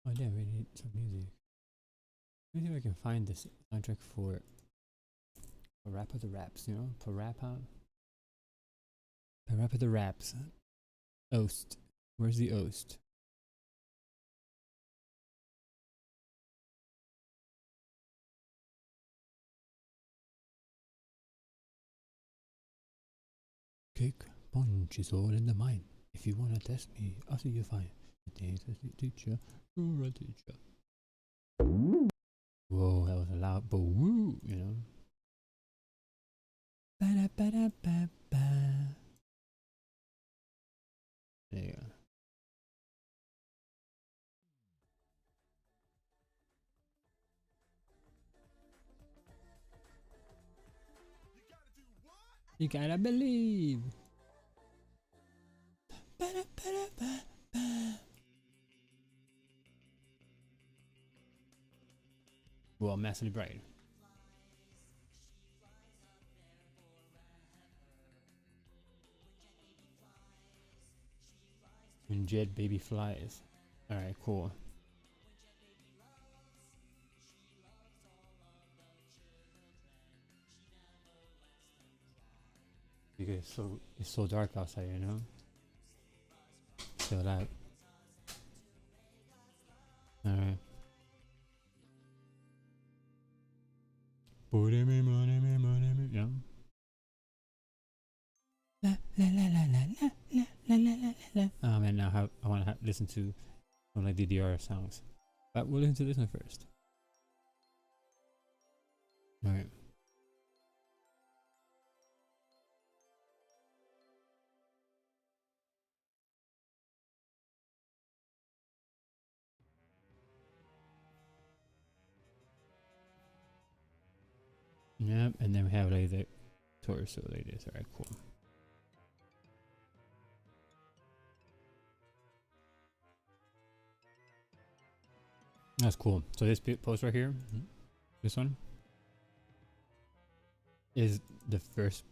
Oh damn, we need some music. Let me see if I can find this soundtrack for Rap of the Raps, you know? Parappa of the Raps. Oast. Where's the Oast? Kick, punch is all in the mind. If you wanna test me, I'll see you fine. Today's a teacher, you're a teacher. Whoa, that was a loud boo, you know? Ba-da-ba-da-ba-ba. There you go. You gotta believe. Well, massively bright. When Jet Baby flies. Alright, cool. Because it's so dark outside, you know? So that. Alright. Yeah. La la la la la la la la la la. Oh man, now I want to listen to some like DDR songs, but we'll listen to this one first. All right. Yep, and then we have like the torso like this. All right, cool. That's cool. So this post right here, this one, is the first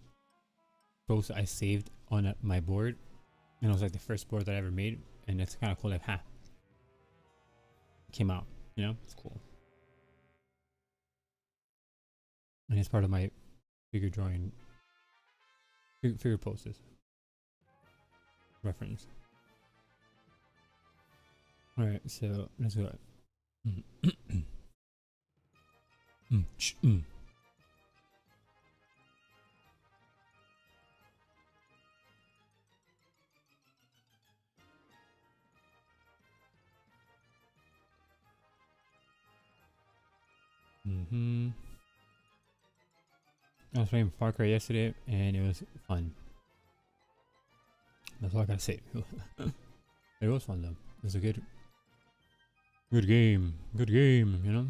post I saved on my board, and it was like the first board that I ever made, and it's kind of cool. Like, came out. You know, it's cool, and it's part of my figure drawing, figure posters reference. All right, so let's go. I was playing Far Cry yesterday, and it was fun. That's all I gotta say. It was fun though. It was a good game. Good game, you know?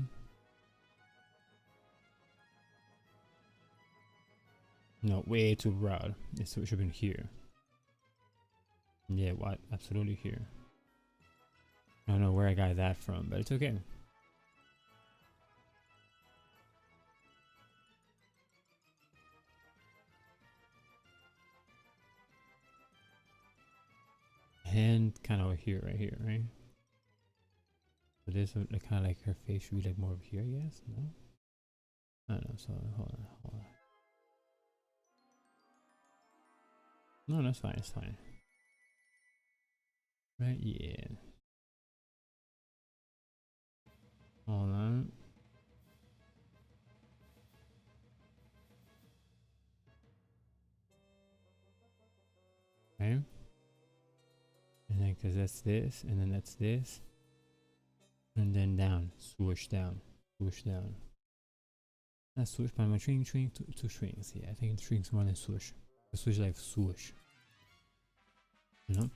No, way too broad. It should have been here. Yeah, what? Absolutely here. I don't know where I got that from, but it's okay. Hand kind of over here, right here, right? So this like kind of like her face should be like more over here, I guess. No, I don't know. So hold on. No, that's fine. It's fine. Right? Yeah. Hold on. Okay. And then because that's this, and then that's this, and then down, swoosh down, swoosh down. Not swoosh, but I'm a string two strings. Yeah, I think strings more than swoosh. The swoosh is like swoosh. You know?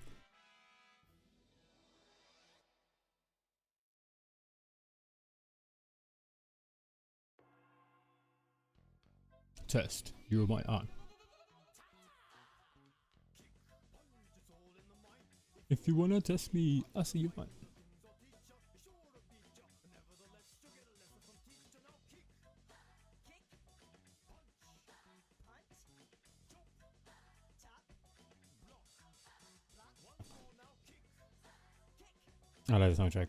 Test. You're my on. If you wanna test me, I'll see you fine. I like the soundtrack.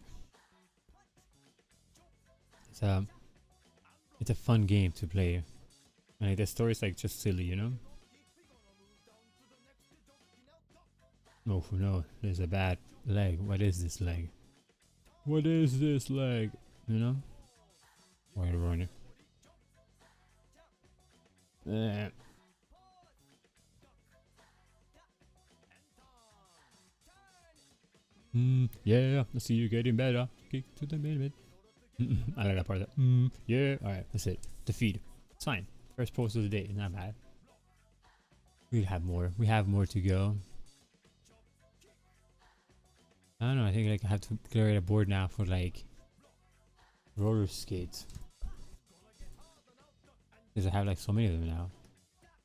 it's a fun game to play. And like, the story's like just silly, you know. Oh no, there's a bad leg. What is this leg? What is this leg? You know? Wait, run it. Yeah, I see you getting better. Kick to the minute. I like that part. Yeah. Alright, that's it. Defeat. It's fine. First post of the day. Not bad. We have more. We have more to go. I don't know. I think like I have to create a board now for like roller skates. Because I have like so many of them now.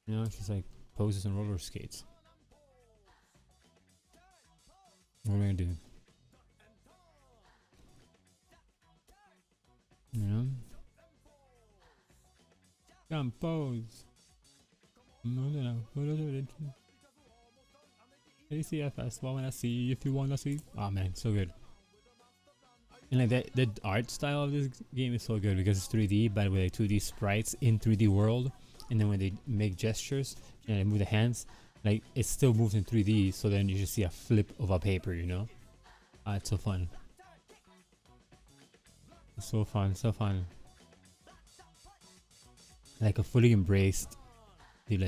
You know, it's just like poses and roller skates. What am I gonna do? You know? Compose. No. ACFS, what wanna see if you wanna see. Oh man, so good. And like the art style of this game is so good because it's 3D, but with like 2D sprites in 3D world. And then when they make gestures and they move the hands, like it still moves in 3D. So then you just see a flip of a paper, you know? It's so fun. It's so fun, so fun. Like I fully embraced the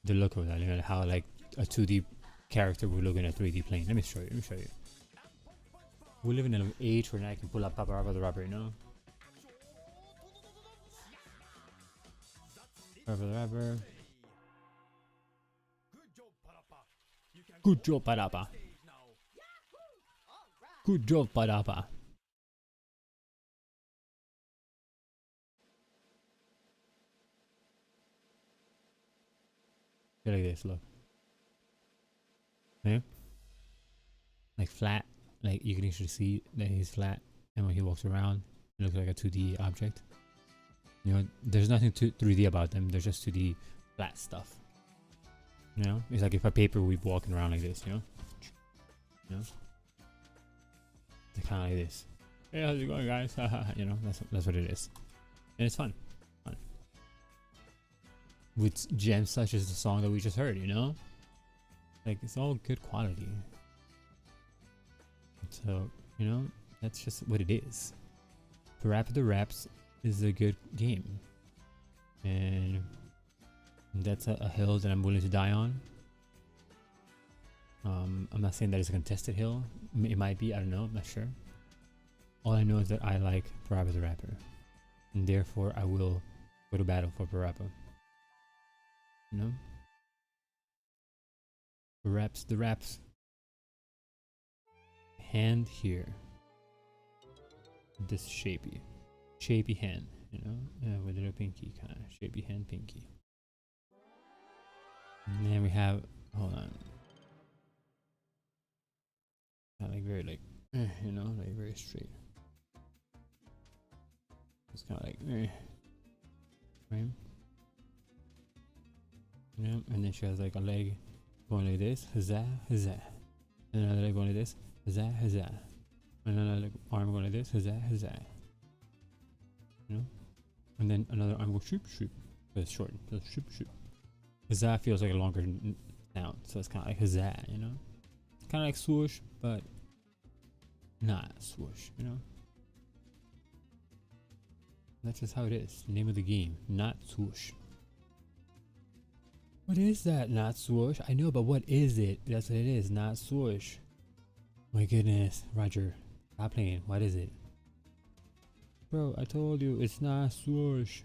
look of that, you know, how like a 2D character would look in a 3D plane. Let me show you. We live in an age where now I can pull up Papa the Rapper, you know? Papa the Rapper. Good job, Parapa. Good job, Parapa. Like this, look. Yeah? Like flat. Like you can actually see that he's flat, and when he walks around, it looks like a 2D object. You know, there's nothing 3D about them. They're just 2D flat stuff. You know, it's like if a paper would be walking around like this. You know, they're kind of like this. Hey, how's it going, guys? You know, that's what it is, and it's fun. With gems such as the song that we just heard. You know, like it's all good quality. So, you know, that's just what it is. Parappa the Raps is a good game. And that's a hill that I'm willing to die on. I'm not saying that it's a contested hill. It might be, I don't know, I'm not sure. All I know is that I like Parappa the Rapper. And therefore I will go to battle for Parappa. You know? The raps. Hand here. This shapy hand, you know, with a little pinky, kind of shapy hand, pinky. And then we have, hold on, like very like, you know, like very straight. It's kind of like, right? Yeah, and then she has like a leg going like this, huzzah, huzzah, and another leg going like this, huzzah, huzzah. And another arm going like this, huzzah, huzzah. You know? And then another arm goes shoop, shoop. So it's short, so shoop, shoop. Huzzah feels like a longer sound, so it's kind of like huzzah, you know? It's kind of like swoosh, but not swoosh, you know? That's just how it is. Name of the game, not swoosh. What is that? Not swoosh? I know, but what is it? That's what it is, not swoosh. My goodness, Roger. Stop playing. What is it? Bro, I told you it's not swoosh.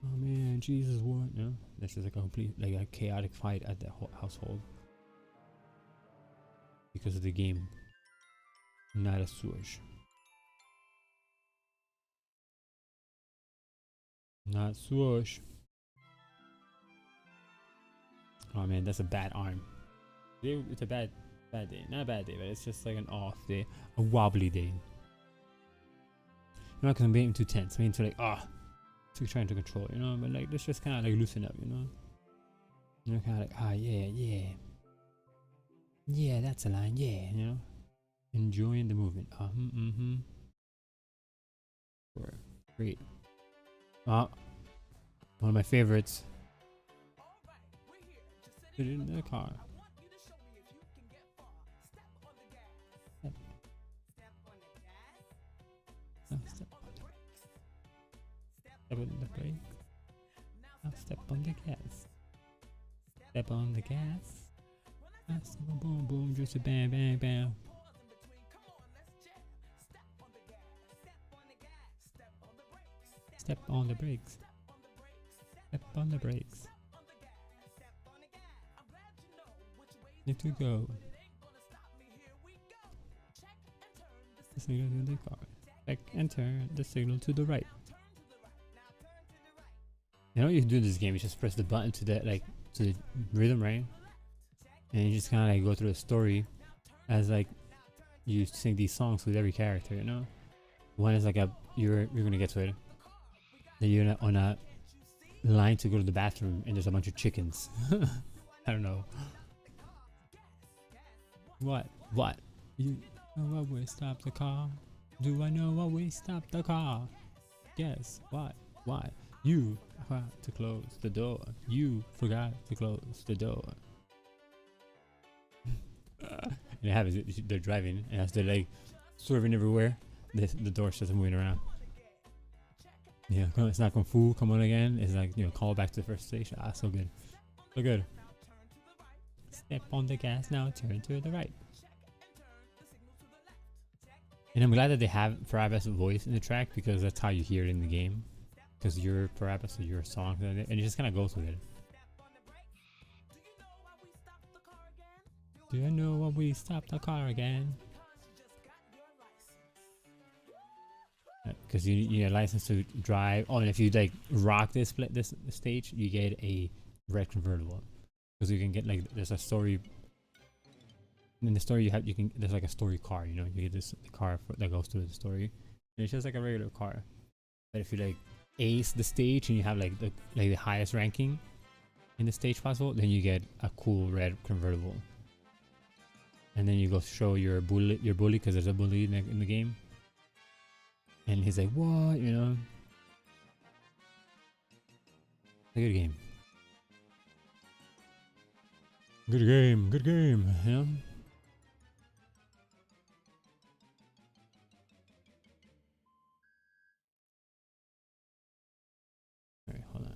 Oh man, Jesus, what? No, this is like a complete, like a chaotic fight at the household. Because of the game. Not a swoosh. Not swoosh. Oh man, that's a bad arm. It's a bad day. Not a bad day, but it's just like an off day. A wobbly day. I'm not gonna make him too tense. I mean, to like, to trying to control, you know, but like, let's just kind of like loosen up, you know? You know, kind of like, yeah, that's a line, yeah, you know? Enjoying the movement. 4, 3. Ah, one of my favorites. Put it in the car. Step on the brake. Now step on the gas. Step on the gas. Now step on boom boom, just a bam bam bam. Step on the brakes. Step on the brakes. Need to go. The signal to the car. Check and turn the signal to the right. You know what you can do in this game? You just press the button to the to the rhythm, right? And you just kind of like go through the story as like you sing these songs with every character. You know, one is like you're gonna get to it. Then you're on a line to go to the bathroom, and there's a bunch of chickens. I don't know. What? You know what we stop the car? Do I know what we stop the car? Yes. What? Why? You forgot to close the door. You forgot to close the door. And it happens. They're driving, and as they're like swerving everywhere, the door starts moving around. Yeah, it's not kung fu. Come on again. It's like, you know, call back to the first station. Ah, so good, so good. Step on the gas now. Turn to the right. And I'm glad that they have Paraba's voice in the track, because that's how you hear it in the game. Because you're Parabas, so you're a song, and it just kind of goes with it. Do I know what we stopped the car again? Because you need a license to drive. Oh, and if you like rock this stage, you get a red convertible. Because you can get like, there's a story. In the story there's like a story car. You know, you get this car that goes through the story, and it's just like a regular car. But if you like ace the stage and you have like the highest ranking in the stage possible, then you get a cool red convertible. And then you go show your bully, because there's a bully in the game. And he's like, what? You know? It's a good game. Good game, you know? Alright, hold on.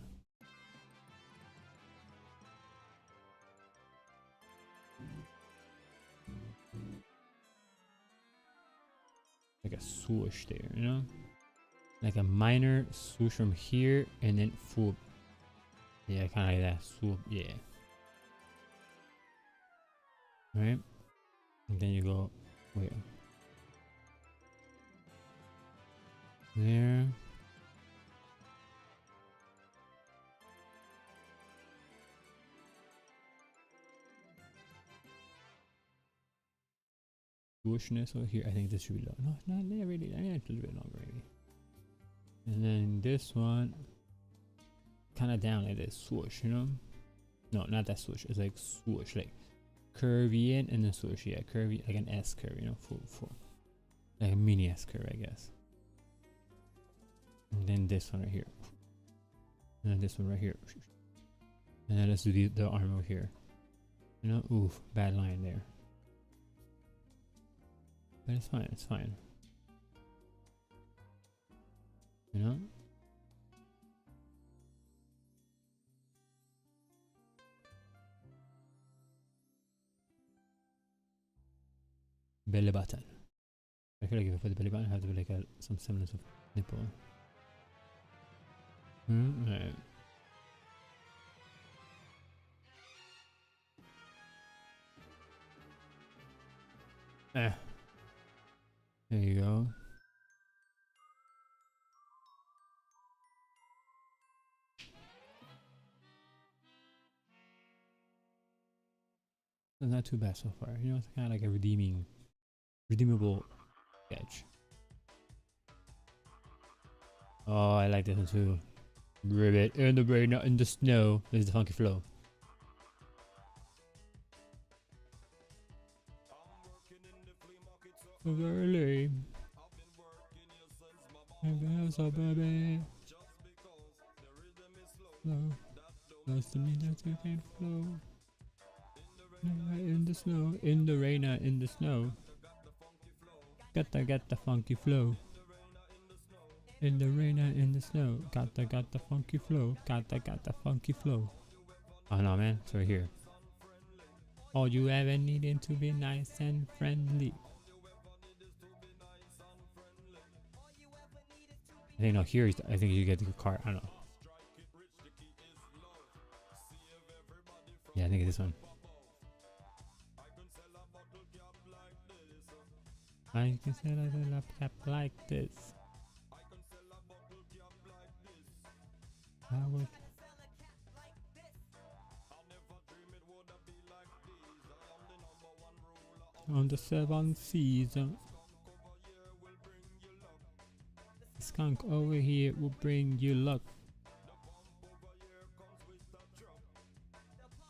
Like a swoosh there, you know? Like a minor swoosh from here and then swoop. Yeah, kind of like that. Swoop, yeah. Right? And then you go where? There. Swooshness over here. I think this should be long. No, not really. I mean, it's a little bit longer maybe. And then this one, kind of down like this, swoosh, you know? No, not that swoosh. It's like swoosh, like curvy in and then swoosh. Yeah, curvy, like an S curve, you know, full, like a mini S curve, I guess. And then this one right here, and then this one right here, and then let's do the arm over here. You know, oof, bad line there, but it's fine. It's fine. You know. Belly button. I feel like if I put the belly button, I have to be like some semblance of nipple. Right. There you go. It's not too bad so far. You know, it's kind of like a redeemable sketch. Oh, I like this one too. Ribbit in the rain, not in the snow. This is the funky flow. So early. So baby, flow. Close to me that you can flow. In the snow, in the rain, in the snow. Get the funky flow. In the rain, in the snow. Got the funky flow. Got the funky flow. Oh no, man, it's right here. All you ever needing to be nice and friendly. I think no, here I think you get the card. I don't know. Yeah, I think it's this one. I can sell a cap like this. I would. On the 7th season. Skunk over here will bring you luck.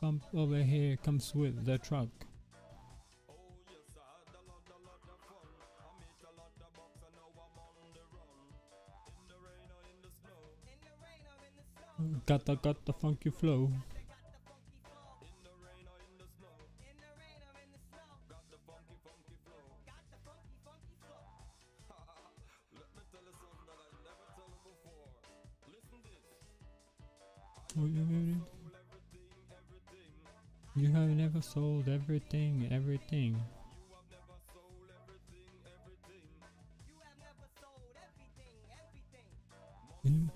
Bump over here comes with the truck. Got the funky flow. Oh, you have never sold everything, everything. Mm.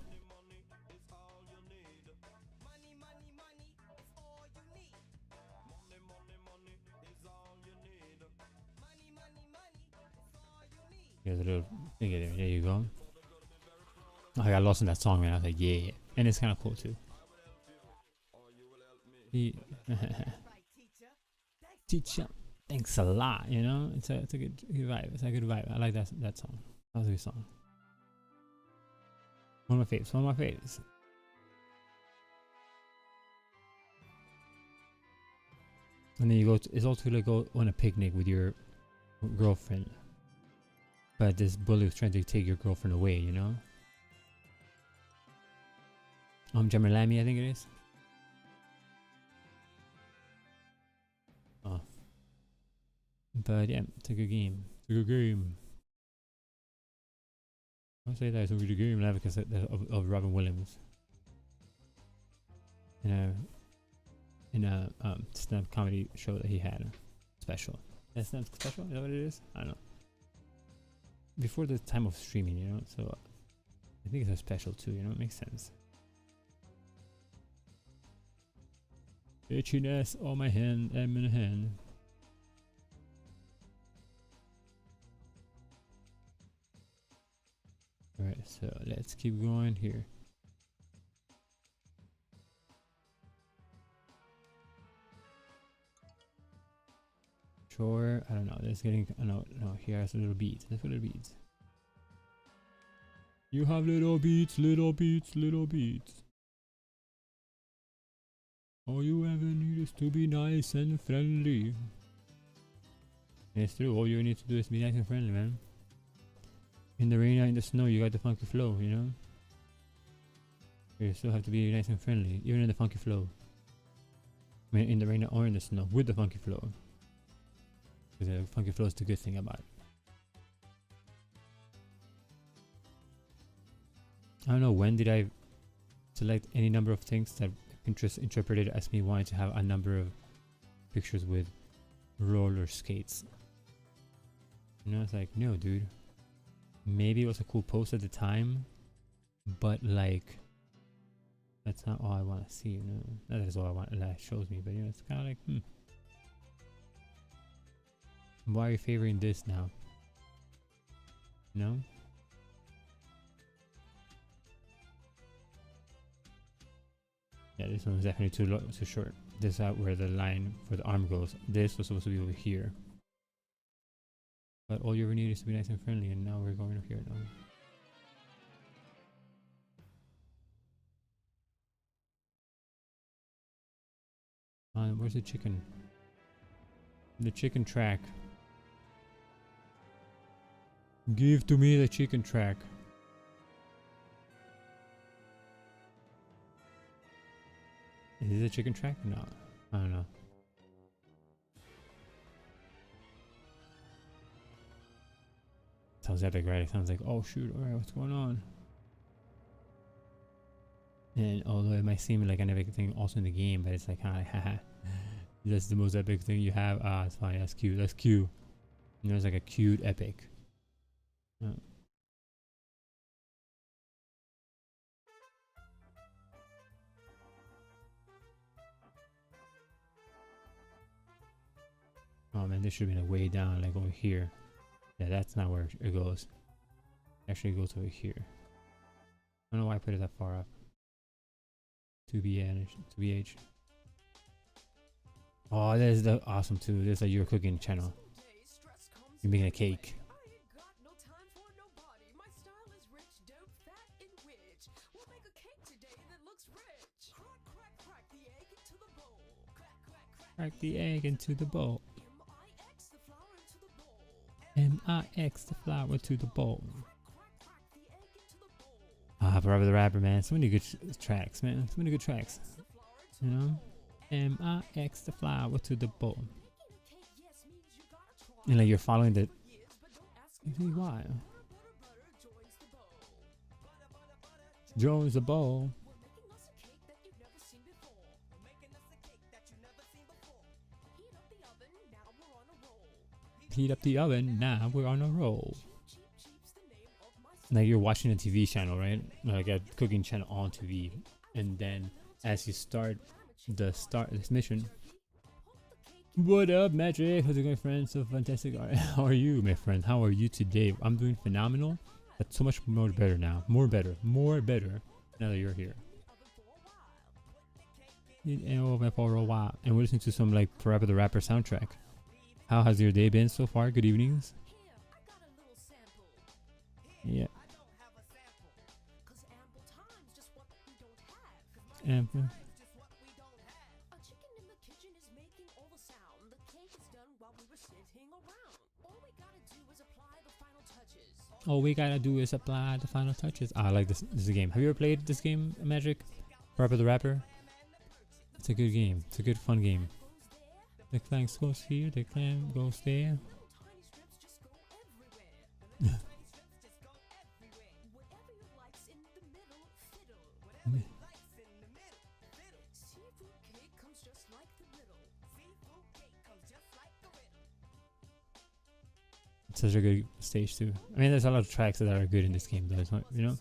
There's a little thing there. There you go. Oh, I got lost in that song, man. I was like, yeah, and it's kind of cool too. Teacher, thanks a lot. You know, it's a good vibe. It's a good vibe. I like that song. That was a good song. One of my faves. One of my faves. And then you go. It's also to go on a picnic with your girlfriend, but this bully was trying to take your girlfriend away. You know. Jamalami, I think it is. Oh. But yeah, it's a good game. It's a good game. I'll say that it's a good game because of Robin Williams. In a stand-up comedy show that he had. Special. That's stand-up special? Is that what it is? I don't know. Before the time of streaming, you know, so I think it's a special too, you know, it makes sense. Itchiness on my hand, I'm in a hand. Alright, so let's keep going here. Sure, I don't know, that's getting, no, here are some little beads, let's put little beads. You have little beads, little beads, little beads. All you ever need is to be nice and friendly. It's true, all you need to do is be nice and friendly, man. In the rain or in the snow, you got the funky flow, you know? You still have to be nice and friendly, even in the funky flow. I mean, in the rain or in the snow, with the funky flow. Because the funky flow is the good thing about it. I don't know, when did I select any number of things that Pinterest interpreted as me wanting to have a number of pictures with roller skates. You know, it's like, no, dude. Maybe it was a cool post at the time, but like, that's not all I want to see, you know. That is all I want, that shows me, but you know, it's kind of like, why are you favoring this now? You know? Yeah, this one was definitely too short. This is out where the line for the arm goes. This was supposed to be over here. But all you ever need is to be nice and friendly, and now we're going up here now. Where's the chicken? The chicken track. Give to me the chicken track. Is this a chicken track? No, I don't know. Sounds epic, right? It sounds like, oh shoot, alright, what's going on? And although it might seem like an epic thing also in the game, but it's like, haha, that's the most epic thing you have. Ah, it's fine, that's cute, that's cute. You know, it's like a cute epic. Oh man, this should have been a way down, like over here. Yeah, that's not where it goes. Actually, it goes over here. I don't know why I put it that far up. 2BH. Oh, this is the awesome too. This is like your cooking channel. You're making a cake. Crack the egg into the bowl. M-I-X the flour to the bowl. Ah, Vortober the rapper, man. So many good tracks, man. So many good tracks. You know? M-I-X the flour to the bowl. And like you're following the... Why? Jones the bowl. Heat up the oven, now we're on a roll. Like you're watching a TV channel, right? Like a cooking channel on TV. And then as you start this mission. What up, Magic? How's it going, friends? So fantastic. How are you, my friend? How are you today? I'm doing phenomenal. But so much more better now. More better now that you're here. And we're listening to some like Vortober the Rapper soundtrack. How has your day been so far? Good evenings. Yeah. All we gotta do is apply the final touches. I like this game. Have you ever played this game, Magic? Vortober the Rapper? It's a good game. It's a good fun game. The clan goes here, the clan goes there. It's such a good stage too. I mean, there's a lot of tracks that are good in this game, though. It's not, you know.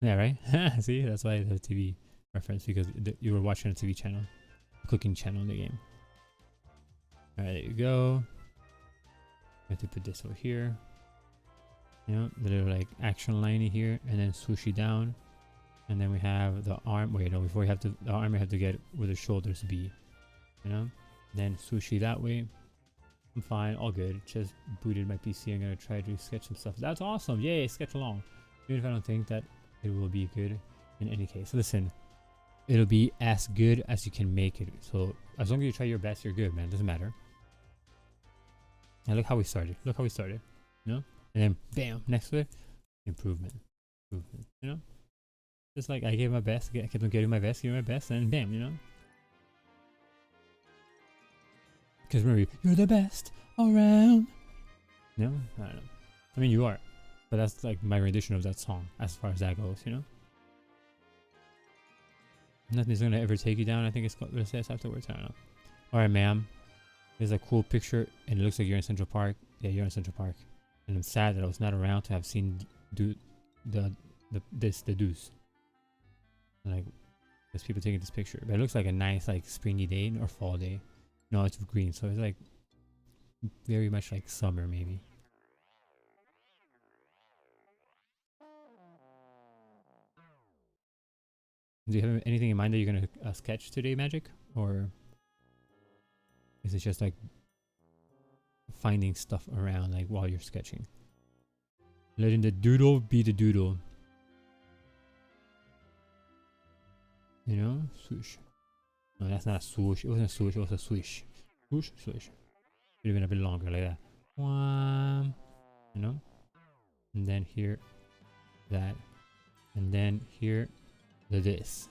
Yeah, right. See, that's why the TV reference, because you were watching a TV channel, a cooking channel in the game. All right, there you go. We have to put this over here. You know, the little like action liney here, and then swooshy down, and then we have the arm. Wait, no, before we have to the arm, we have to get where the shoulders be. You know, then swooshy that way. I'm fine, all good. Just booted my PC. I'm gonna try to sketch some stuff. That's awesome! Yay, sketch along. Even if I don't think that it will be good in any case. Listen, it'll be as good as you can make it. So as long as you try your best, you're good, man. Doesn't matter. And look how we started. Look how we started. You know? And then bam, next to it, improvement. You know? Just like I gave my best, I kept on getting my best, and bam, you know? Because remember, you're the best around. No? I don't know. I mean, you are. But that's like my rendition of that song, as far as that goes, you know? Nothing's gonna ever take you down, I think it's what it says afterwards, I don't know. Alright, ma'am. There's a cool picture, and it looks like you're in Central Park. Yeah, you're in Central Park. And I'm sad that I was not around to have seen the deuce. Like, there's people taking this picture. But it looks like a nice, like, springy day or fall day. No, it's green, so it's like very much like summer, maybe. Do you have anything in mind that you're gonna sketch today, Magic? Or is it just like finding stuff around, like while you're sketching? Letting the doodle be the doodle. You know? Swoosh. No, that's not a swoosh. It wasn't a swoosh, it was a swish. Swoosh, swish. Should have been a bit longer, like that. You know? And then here, that, and then here the this.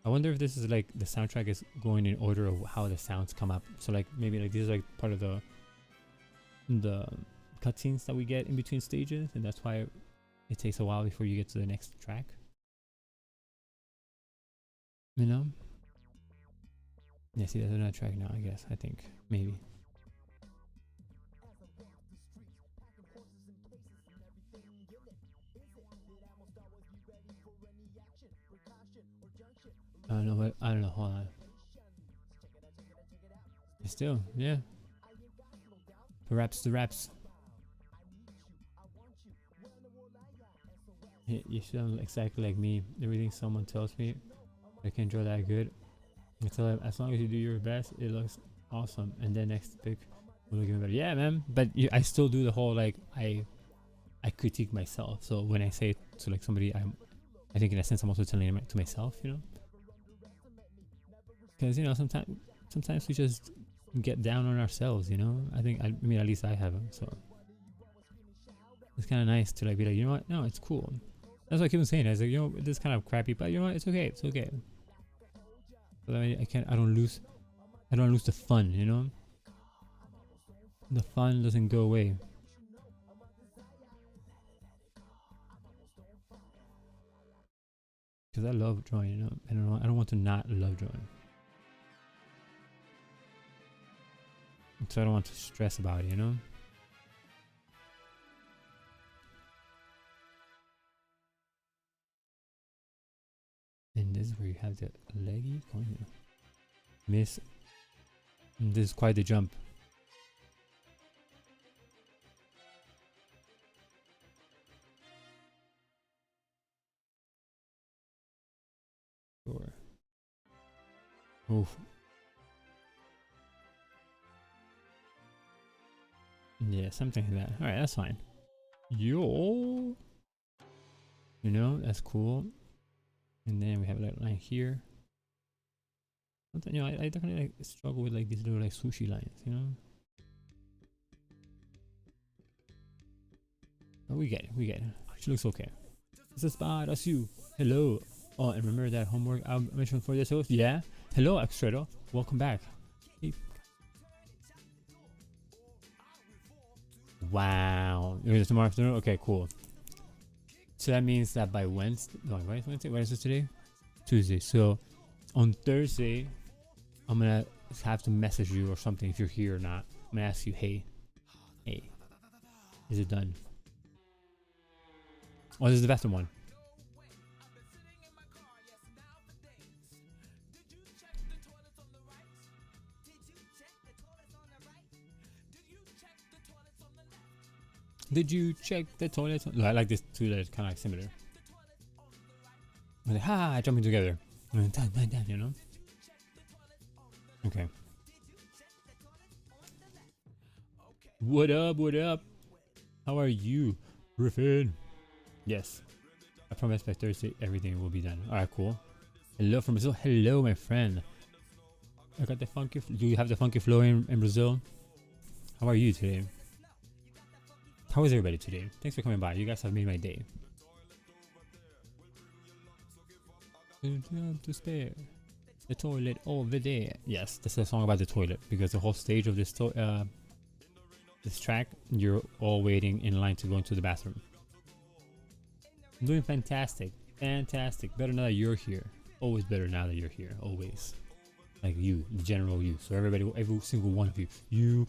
I wonder if this is like the soundtrack is going in order of how the sounds come up. So like maybe like these are like part of the cutscenes that we get in between stages, and that's why it takes a while before you get to the next track. You know? Yeah, see, there's another track now, I guess. I think. Maybe. I don't know what. I don't know. Hold on. Still, yeah. Perhaps the raps. You sound exactly like me. Everything someone tells me, I can draw that good. I tell them, as long as you do your best, it looks awesome. And then next pick will look even better. Yeah, man. But I still do the whole like I critique myself. So when I say it to like somebody, I think in a sense I'm also telling it to myself, you know. Because you know sometimes we just get down on ourselves, you know. I mean at least I haven't. So it's kind of nice to like be like, you know what? No, it's cool. That's what I keep on saying. I was like, you know, this is kind of crappy, but you know what? It's okay. It's okay. But I don't lose the fun, you know. The fun doesn't go away. Because I love drawing, you know. I don't want to not love drawing. So I don't want to stress about it, you know. And this is where you have the leggy coin. Miss. And this is quite the jump. Sure. Oof. Yeah, something like that. Alright, that's fine. Yo. You know, that's cool. And then we have a little line here. Something, you know, I definitely like struggle with like these little like sushi lines, you know. But we get it. She looks okay. It's a spot, that's you. Hello. Oh, and remember that homework I mentioned for this host? Yeah. Hello, Extredo. Welcome back. Hey. Wow. It was tomorrow afternoon? Okay, cool. So that means that by Wednesday, no, Wednesday? What is it today? Tuesday. So on Thursday, I'm gonna have to message you or something if you're here or not. I'm gonna ask you, hey, is it done? Oh, this is the bathroom one. Did you check the toilet? No, I like this too, that's kind of like similar. Like, ha, jumping together. You know? Okay. What up? What up? How are you, Griffin? Yes. I promise by Thursday everything will be done. Alright, cool. Hello from Brazil. Hello, my friend. I got the funky. Do you have the funky flow in Brazil? How are you today? How is everybody today? Thanks for coming by. You guys have made my day. To spare. The toilet over there. Yes, this is a song about the toilet because the whole stage of this this track, you're all waiting in line to go into the bathroom. I'm doing fantastic. Fantastic. Better now that you're here. Always better now that you're here. Always. Like you, the general you. So everybody, every single one of you. You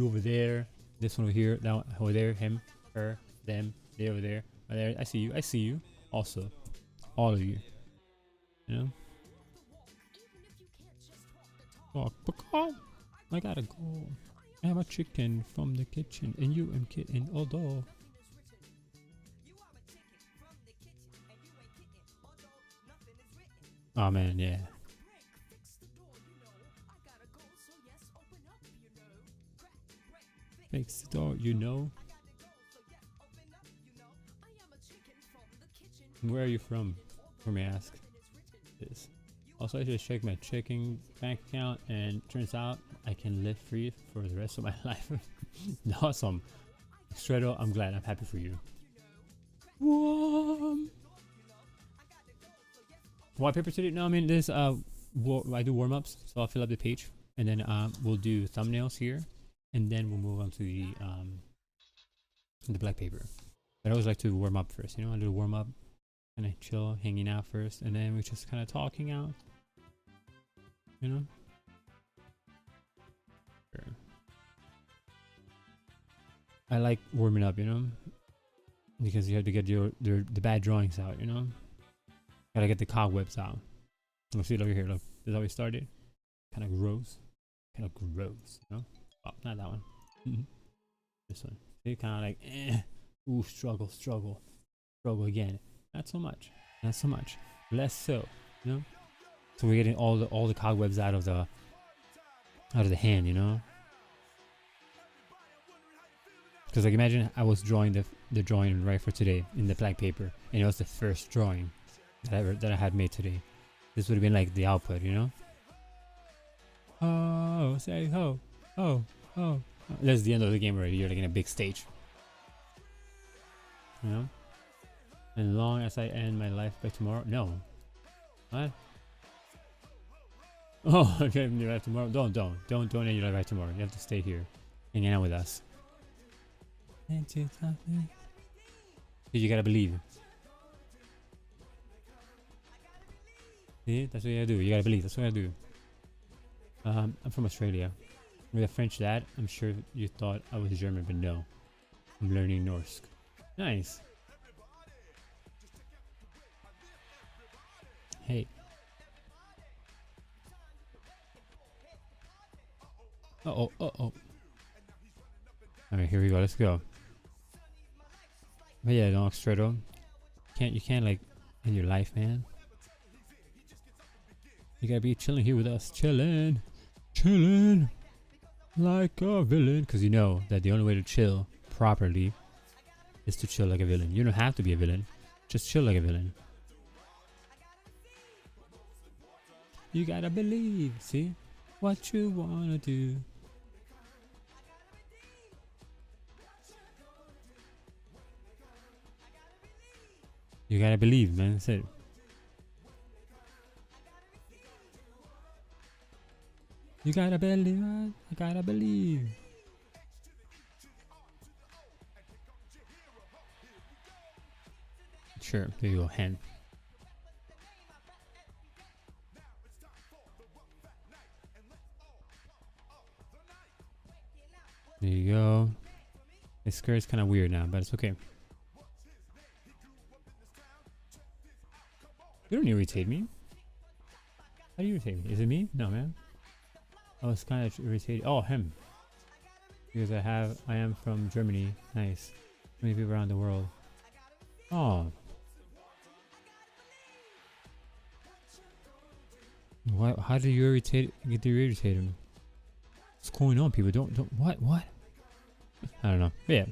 over there. This one over here. That one over there. Him, her, them. They over there. Right there. I see you. I see you. Also. All of you. You know? Oh, I gotta go. I have a chicken from the kitchen and you am kidding. Although. Oh man, yeah. Fix the door, you know. Where are you from? For me ask. This. Also, I just checked my checking bank account, and turns out I can live free for the rest of my life. Awesome. Stredo, I'm glad. I'm happy for you. White paper today? No, I mean this. I do warm ups, so I'll fill up the page, and then we'll do thumbnails here, and then we'll move on to the black paper. But I always like to warm up first. You know, I do a warm up, kind of chill, hanging out first, and then we just kind of talking out. You know. Sure. I like warming up, you know, because you have to get the bad drawings out, you know. Gotta get the cobwebs out. Look, see, look here, look. This is how we started. Kind of gross. Kind of gross, you know. Oh, not that one. This one. See, kind of like, ooh, struggle again. Not so much. Not so much. Less so, you know. So we're getting all the cobwebs out of the hand, you know. Because like imagine I was drawing the drawing right for today in the black paper, and it was the first drawing that I had made today. This would have been like the output, you know. Oh, say ho, oh. That's the end of the game already. You're like in a big stage, you know. And long as I end my life by tomorrow, no. What? Oh, okay, end your life tomorrow. Don't end your life by tomorrow. You have to stay here, hanging out with us. You gotta believe. See, that's what you gotta do. You gotta believe. That's what I do. I'm from Australia. With a French dad, I'm sure you thought I was German, but no. I'm learning Norse. Nice. Hey. Uh-oh. Alright, here we go. Let's go. But yeah, don't Stredo. You can't like end your life, man. You gotta be chilling here with us. Chilling like a villain. Because you know that the only way to chill properly is to chill like a villain. You don't have to be a villain. Just chill like a villain. You gotta believe. See? What you wanna do. You gotta believe, man. That's it. You gotta believe, man. I gotta believe. Sure, there you go, hand. There you go. This skirt is kind of weird now, but it's okay. You don't irritate me. How do you irritate me? Is it me? No, man. I was kind of irritated. Oh, him. Because I am from Germany. Nice. Many people around the world. Oh. Why? How do you get to irritate him? What's going on, people? Don't. What? I don't know. But yeah.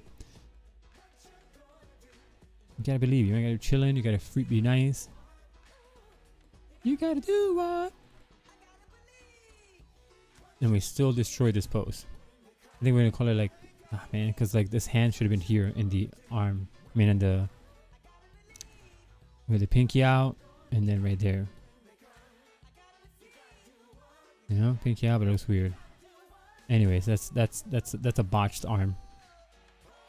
You gotta believe. You gotta chill in. You gotta be nice. You gotta do what? And we still destroyed this pose. I think we're gonna call it like, man, because like this hand should have been here in the arm. I mean, in the with the pinky out, and then right there. You know, pinky out, but it looks weird. Anyways, that's a botched arm.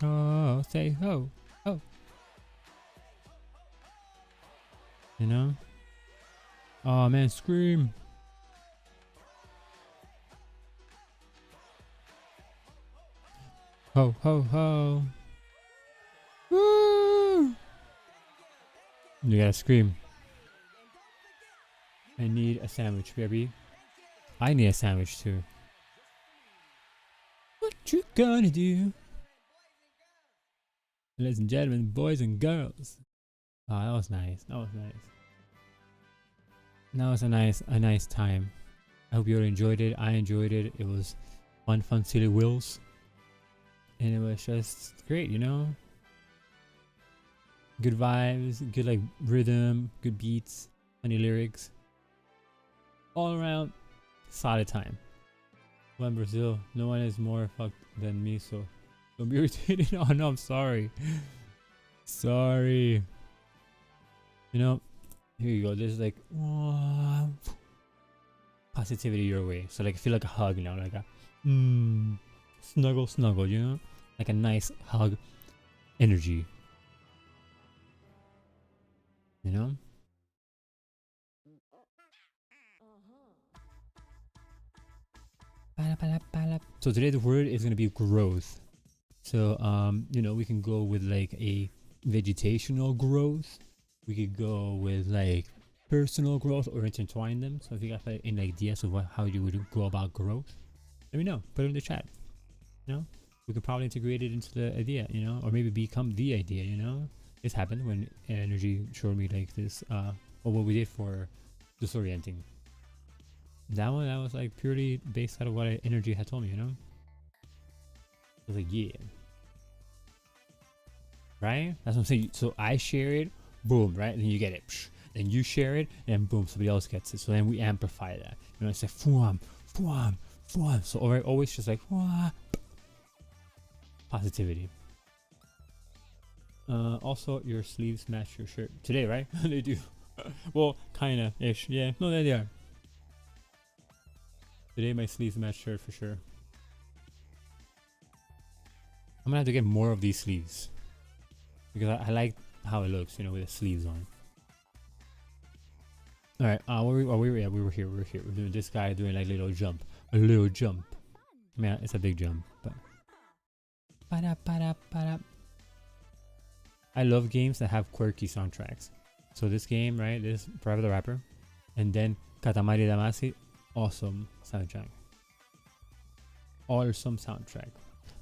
Oh, say ho, ho. You know. Oh man, scream. Ho, ho, ho. Woo! You gotta scream. I need a sandwich, baby. I need a sandwich too. What you gonna do? Ladies and gentlemen, boys and girls. Oh, that was nice. That was nice. That was a nice time. I hope you all enjoyed it. I enjoyed it. It was fun, silly wills. And it was just great, you know? Good vibes, good like rhythm, good beats, funny lyrics. all around solid time. Well, in Brazil, no one is more fucked than me, so don't be irritated. Oh no, I'm sorry. Sorry. You know, here you go. There's like positivity your way. So like, I feel like a hug, you know, like a snuggle, snuggle. You know, like a nice hug, energy. You know. So today the word is gonna be growth. So you know, we can go with like a vegetational growth. We could go with like personal growth or intertwine them. So if you got like, any ideas of how you would go about growth, let me know. Put it in the chat. You know, we could probably integrate it into the idea. You know, or maybe become the idea. You know, this happened when energy showed me like this. Or what we did for disorienting. That one, that was like purely based out of what energy had told me. You know, I was like, yeah. Right? That's what I'm saying. So I share it, boom, right? And then you get it. Psh. Then you share it, and boom, somebody else gets it. So then we amplify that. You know, it's like fuam, fuam, fuam. So always just like positivity. Also, your sleeves match your shirt today, right? They do. Well, kinda ish. Yeah, no, they are. Today my sleeves match shirt for sure. I'm gonna have to get more of these sleeves. Because I like how it looks, you know, with the sleeves on. All right, we were here. We were here. We're doing this guy doing like a little jump. I mean, it's a big jump, but. I love games that have quirky soundtracks. So this game, right, this Forever the Rapper, and then Katamari Damacy, awesome soundtrack. Awesome soundtrack.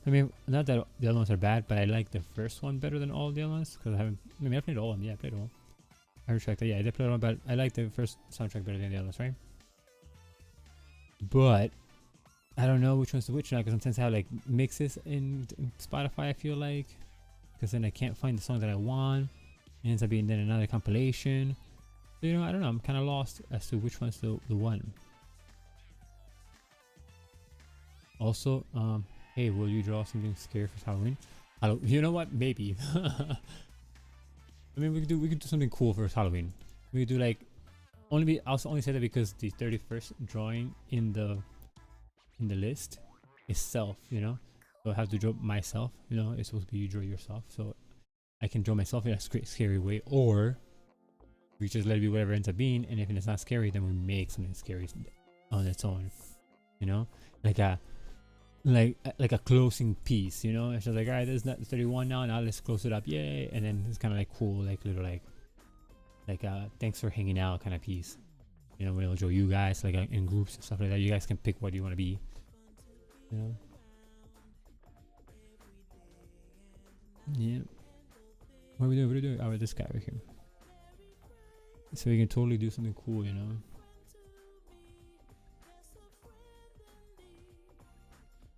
I mean, not that the other ones are bad, but I like the first one better than all the other ones because I haven't. I mean, I played all of them. Yeah, I played all. I retract that. Yeah, I did play all, but I like the first soundtrack better than the others, right? But I don't know which one's the which now because sometimes I have like mixes in Spotify. I feel like because then I can't find the song that I want. It ends up being then another compilation. So, you know, I don't know. I'm kind of lost as to which one's the one. Also, hey, will you draw something scary for Halloween? You know what? Maybe. I mean, we could do something cool for Halloween. We could do like I'll only say that because the 31st drawing in the list is self. You know, so I have to draw myself. You know, it's supposed to be you draw yourself. So I can draw myself in a scary way, or we just let it be whatever it ends up being. And if it's not scary, then we make something scary on its own. You know, like a closing piece, you know. It's just like, all right, this is not 31 now let's close it up, yay. And then it's kind of like cool, like little like thanks for hanging out kind of piece, you know. We'll show you guys like in groups and stuff like that. You guys can pick what you want to be, you know. Yeah, what are we doing? Oh, this guy right here, so we can totally do something cool, you know.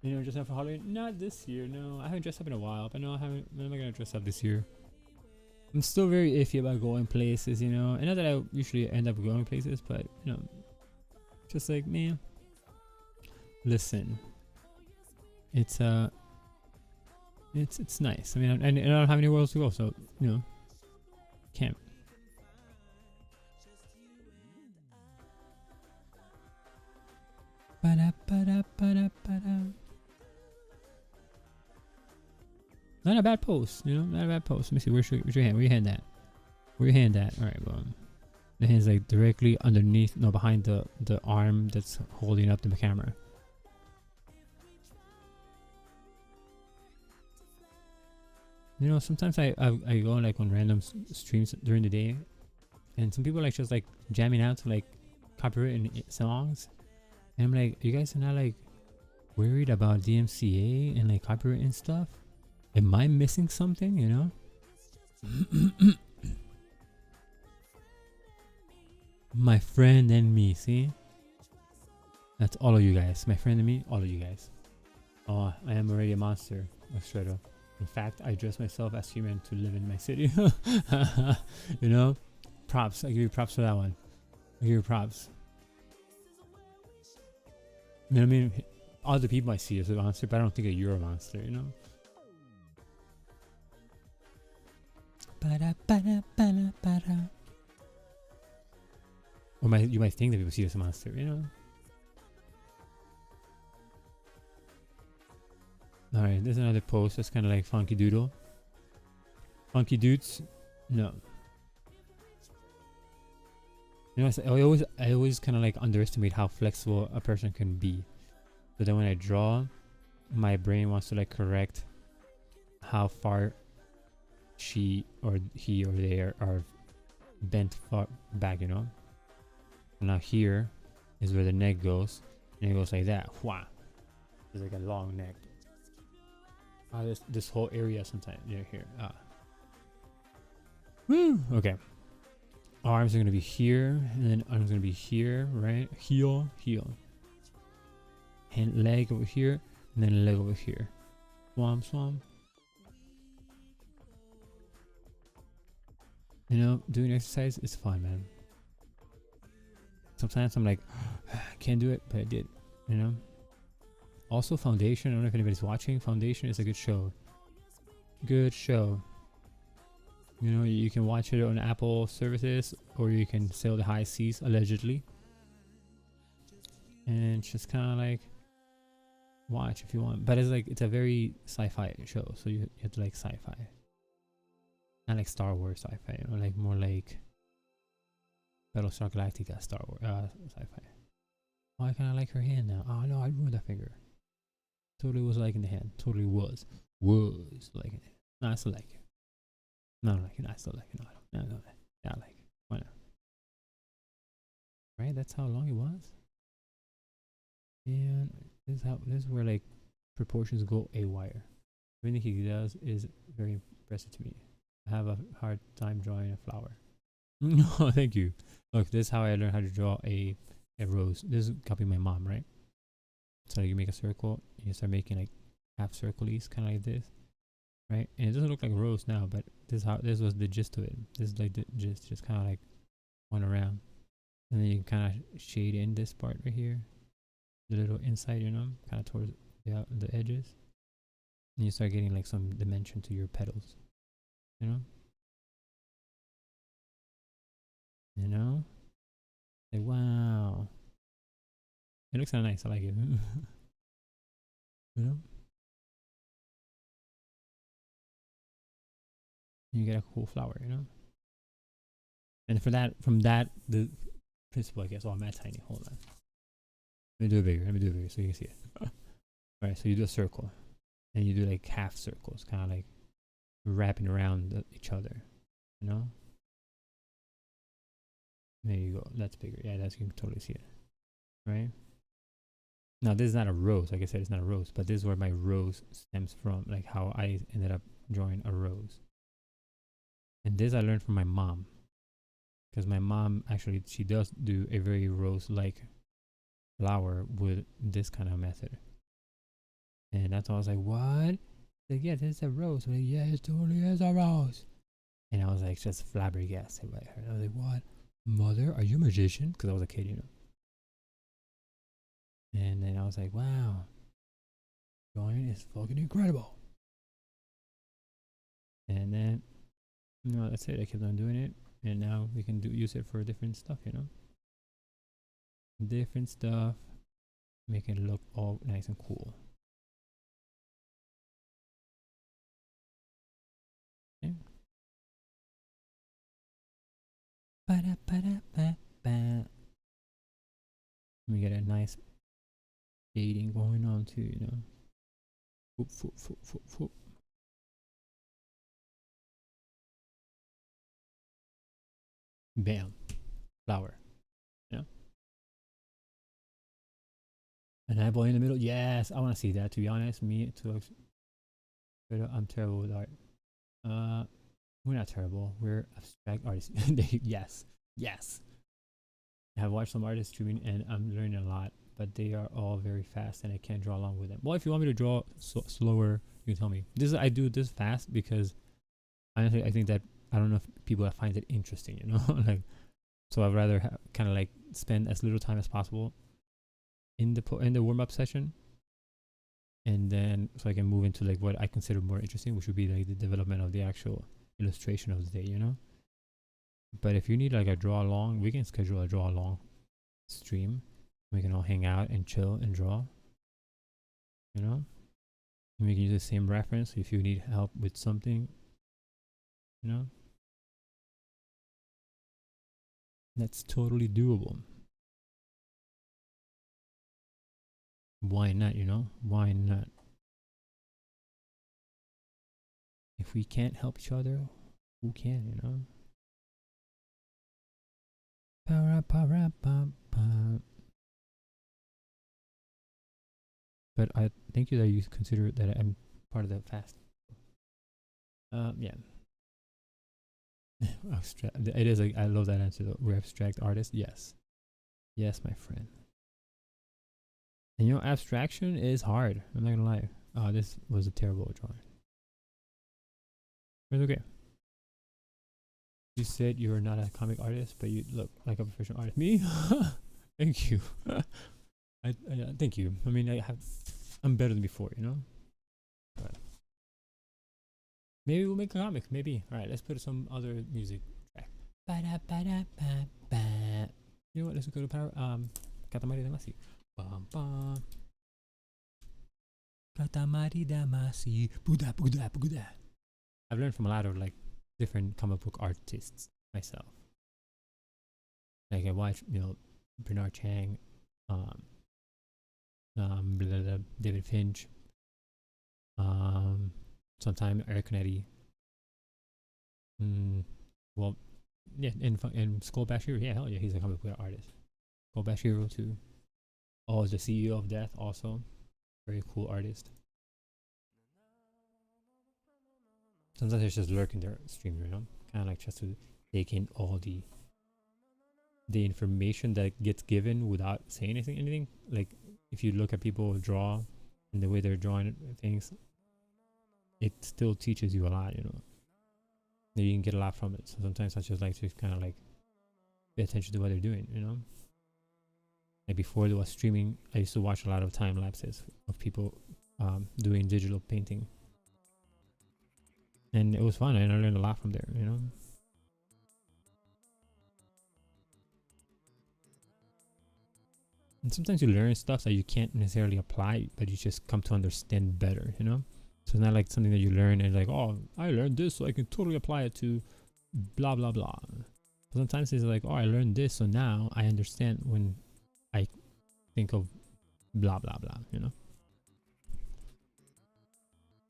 You know, dress up for Halloween? Not this year, no. I haven't dressed up in a while, but no, I'm not gonna dress up this year. I'm still very iffy about going places, you know. And not that I usually end up going places, but you know, just like, man, listen, it's nice. I mean, I don't have anywhere else to go, so you know, can't. Not a bad post, you know, not a bad post. Let me see, where's your hand? Where your hand at? Where your hand at? Alright, well, the hand's like directly underneath, no, behind the arm that's holding up the camera. You know, sometimes I go like on random streams during the day, and some people like just like jamming out to like copyright songs, and I'm like, you guys are not like worried about DMCA and like copyright and stuff? Am I missing something, you know? My friend and me, see? That's all of you guys. My friend and me, all of you guys. Oh, I am already a monster, Ostredo. In fact, I dress myself as human to live in my city. You know? Props. I give you props for that one. I give you props. I mean, other people might see it as a monster, but I don't think that you're a monster, you know? Or you might think that people see you as a monster, you know? Alright, there's another post that's kind of like Funky Doodle. Funky Dudes? No. You know, I always kind of like underestimate how flexible a person can be. So then when I draw, my brain wants to like correct how far she or he or they are bent far back, you know? Now here is where the neck goes, and it goes like that. Wah! It's like a long neck. This whole area sometimes here. Woo! Okay. Arms are gonna be here, and then arms gonna be here, right? Heel. And leg over here, and then leg over here. Swam. You know, doing exercise is fun, man. Sometimes I'm like, can't do it, but I did, you know? Also, Foundation, I don't know if anybody's watching. Foundation is a good show. You know, you can watch it on Apple services, or you can sail the high seas, allegedly. And it's just kind of like, watch if you want. But it's a very sci-fi show, so you have to like sci-fi. Not like Star Wars sci-fi, or like more like Battlestar Galactica Star Wars sci-fi. Oh, I kind of like her hand now. Oh no, I ruined that finger. Totally was liking the hand. Totally was liking it. No, I still like it. No, I like it. I still like it. No, yeah, I like it. Why not? Right? That's how long it was. And this is where like proportions go awire. Everything he does is very impressive to me. I have a hard time drawing a flower. No, thank you. Look, this is how I learned how to draw a rose. This is copying my mom, right? So you make a circle, and you start making like half circles, kind of like this, right? And it doesn't look like a rose now, but this was the gist of it. This is like the gist, just kind of like one around, and then you can kind of shade in this part right here, the little inside, you know, kind of towards the edges, and you start getting like some dimension to your petals, you know. Like, wow, it looks kind of nice. I like it. You know, you get a cool flower, you know. And from that, the principle, I guess. Oh, I'm at tiny. Hold on. Let me do it bigger so you can see it. Alright, so you do a circle, and you do like half circles, kind of like wrapping around each other, you know. There you go. That's bigger. Yeah, you can totally see it, right? Now this is not a rose. Like I said, it's not a rose, but this is where my rose stems from. Like how I ended up drawing a rose. And this I learned from my mom, because my mom actually, she does do a very rose-like flower with this kind of method. And that's why I was like, what? Like, yeah, this is a rose. I'm like, yeah, it totally is a rose. And I was like, just flabbergasted by her. I was like, what? Mother, are you a magician? Because I was a kid, you know. And then I was like, wow, drawing is fucking incredible. And then, you know, that's it. I kept on doing it. And now we can use it for different stuff, you know. Different stuff. Make it look all nice and cool. Okay. We get a nice shading going on too, you know. Whoop. Bam. Flower. Yeah. An eyeball in the middle. Yes, I want to see that. To be honest, me too. I'm terrible with art. We're not terrible. We're abstract artists. Yes. I have watched some artists streaming, and I'm learning a lot. But they are all very fast, and I can't draw along with them. Well, if you want me to draw slower, you can tell me. I do this fast because honestly, I think that I don't know if people find it interesting, you know, like. So I'd rather kind of like spend as little time as possible in the warm up session, and then so I can move into like what I consider more interesting, which would be like the development of the actual illustration of the day, you know. But if you need like a draw along, we can schedule a draw along stream. We can all hang out and chill and draw, you know. And we can use the same reference if you need help with something, you know. That's totally doable. Why not, you know? Why not? If we can't help each other, who can, you know? But I thank you that you consider that I'm part of the fast. Yeah. It is like, I love that answer though. We're abstract artists. Yes. Yes, my friend. And you know, abstraction is hard. I'm not gonna lie. This was a terrible drawing. It's okay. You said you are not a comic artist, but you look like a professional artist. Me? Thank you. I thank you. I mean, I'm better than before, you know. But maybe we'll make a comic. Maybe. All right, let's put some other music track. You know what? Let's go to power. Katamari Damacy. Bum bum. Katamari Damacy. Buddha, Buddha, Buddha. I've learned from a lot of like different comic book artists myself. Like I watch, you know, Bernard Chang, David Finch, sometimes Eric Netty. Well, yeah, and Skull Bashir, yeah, hell yeah, he's a comic book artist. Skull Bashir too. Oh, the CEO of Death also, very cool artist. Sometimes it's just lurk in their stream, you know, kind of like just to take in all the information that gets given without saying anything. Like if you look at people draw and the way they're drawing things, it still teaches you a lot, you know. And you can get a lot from it. So sometimes I just like to kind of like pay attention to what they're doing, you know. Like before there was streaming, I used to watch a lot of time lapses of people doing digital painting. And it was fun, and I learned a lot from there, you know. And sometimes you learn stuff that you can't necessarily apply, but you just come to understand better, you know. So it's not like something that you learn and like, oh, I learned this, so I can totally apply it to blah blah blah. But sometimes it's like, oh, I learned this, so now I understand when I think of blah blah blah, you know.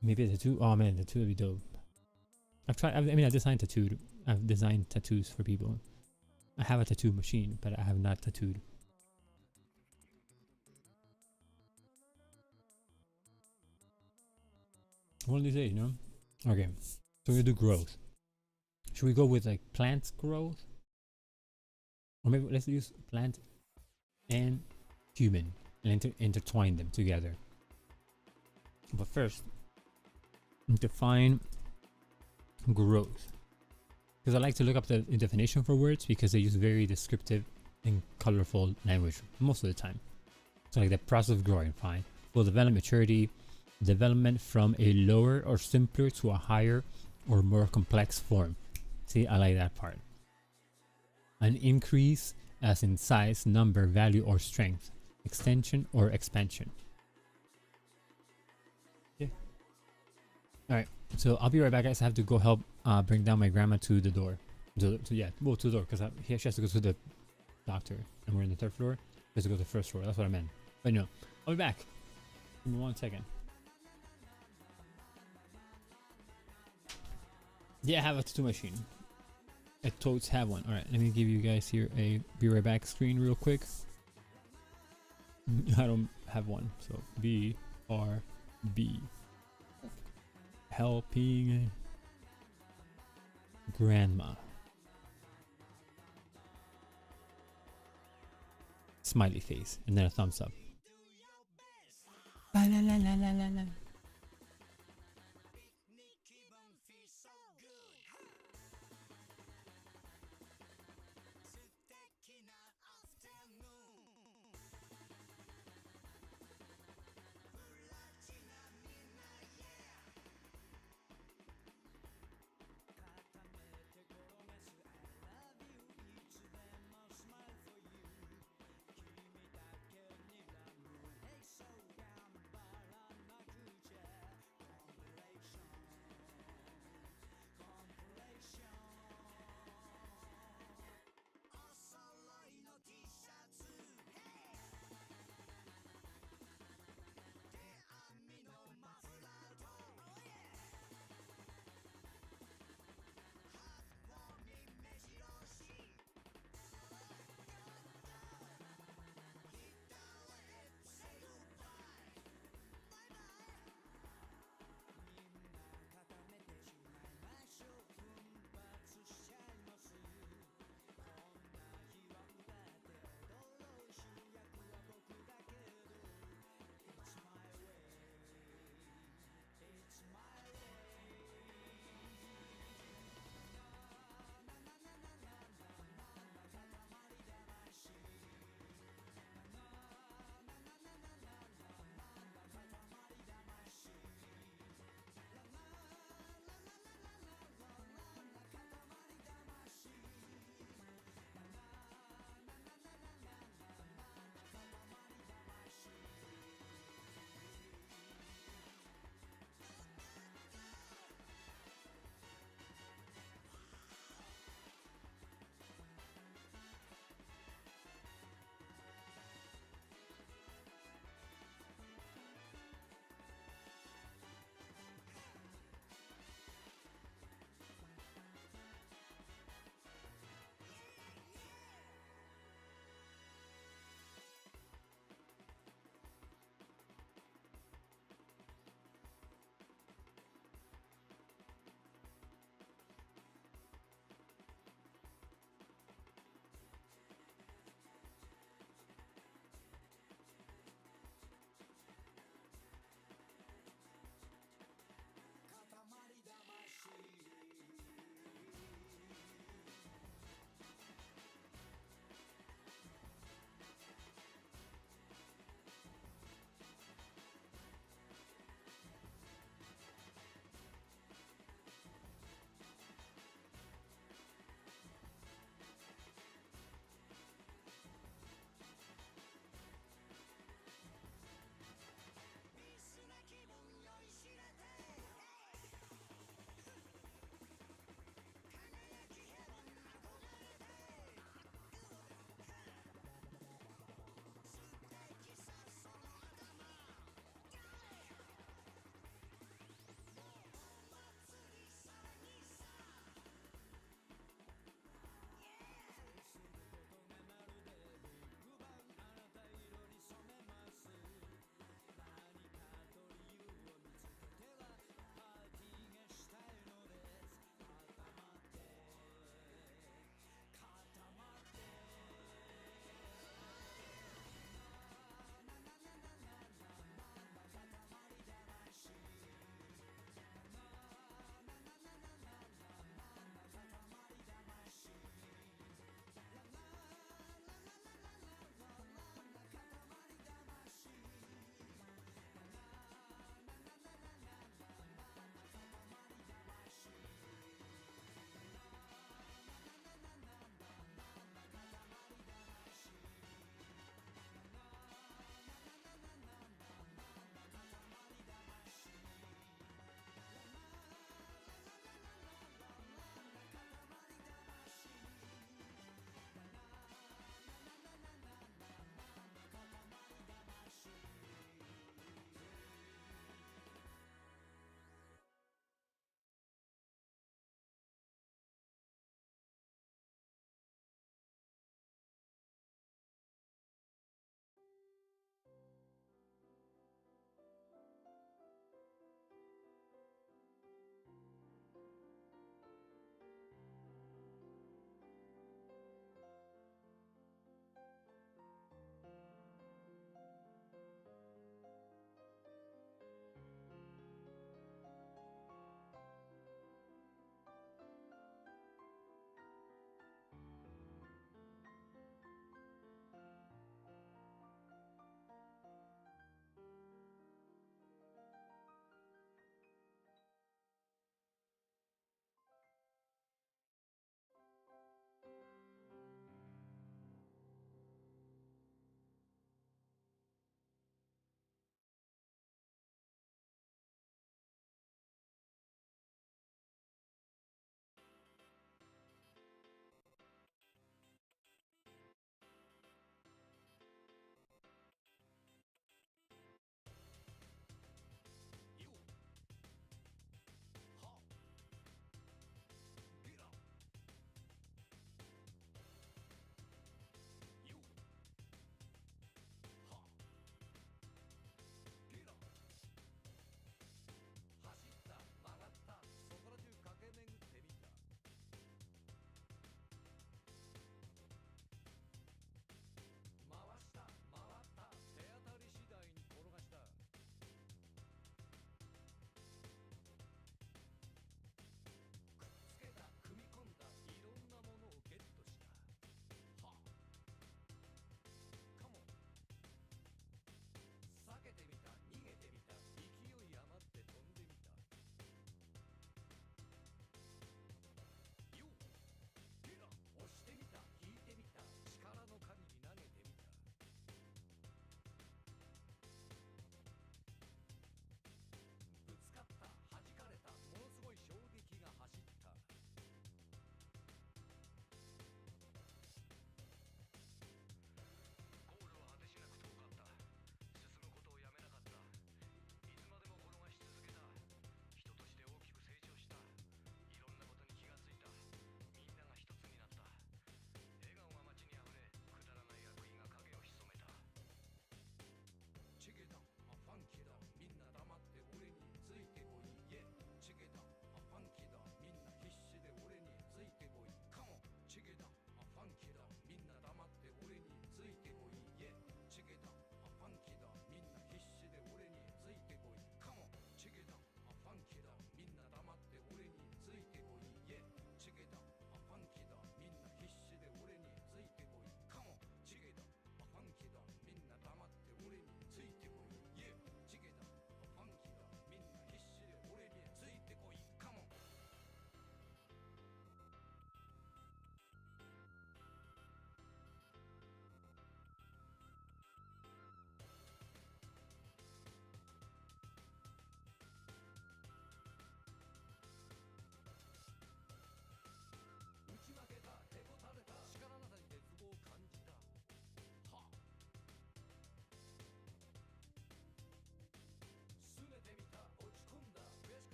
Maybe a tattoo. Oh man, tattoo would be dope. I've designed tattoos for people. I have a tattoo machine, but I have not tattooed. One of these days, you know? Okay, so we're gonna do growth. Should we go with like plant growth? Or maybe let's use plant and human and intertwine them together. But first, define growth. Because I like to look up the definition for words because they use very descriptive and colorful language most of the time. So like the process of growing, fine. Full development, maturity, development from a lower or simpler to a higher or more complex form. See, I like that part. An increase as in size, number, value, or strength. Extension or expansion. Yeah. Alright, so I'll be right back, guys. I have to go help bring down my grandma to the door. To the door, because she has to go to the doctor. And we're in the 3rd floor. She has to go to the 1st floor. That's what I meant. But no, I'll be back. Give me 1 second. Yeah, I have a tattoo machine. I totes have one. Alright, let me give you guys here a be right back screen real quick. I don't have one, so BRB. Helping grandma. Smiley face, and then a thumbs up. La la la la la la la.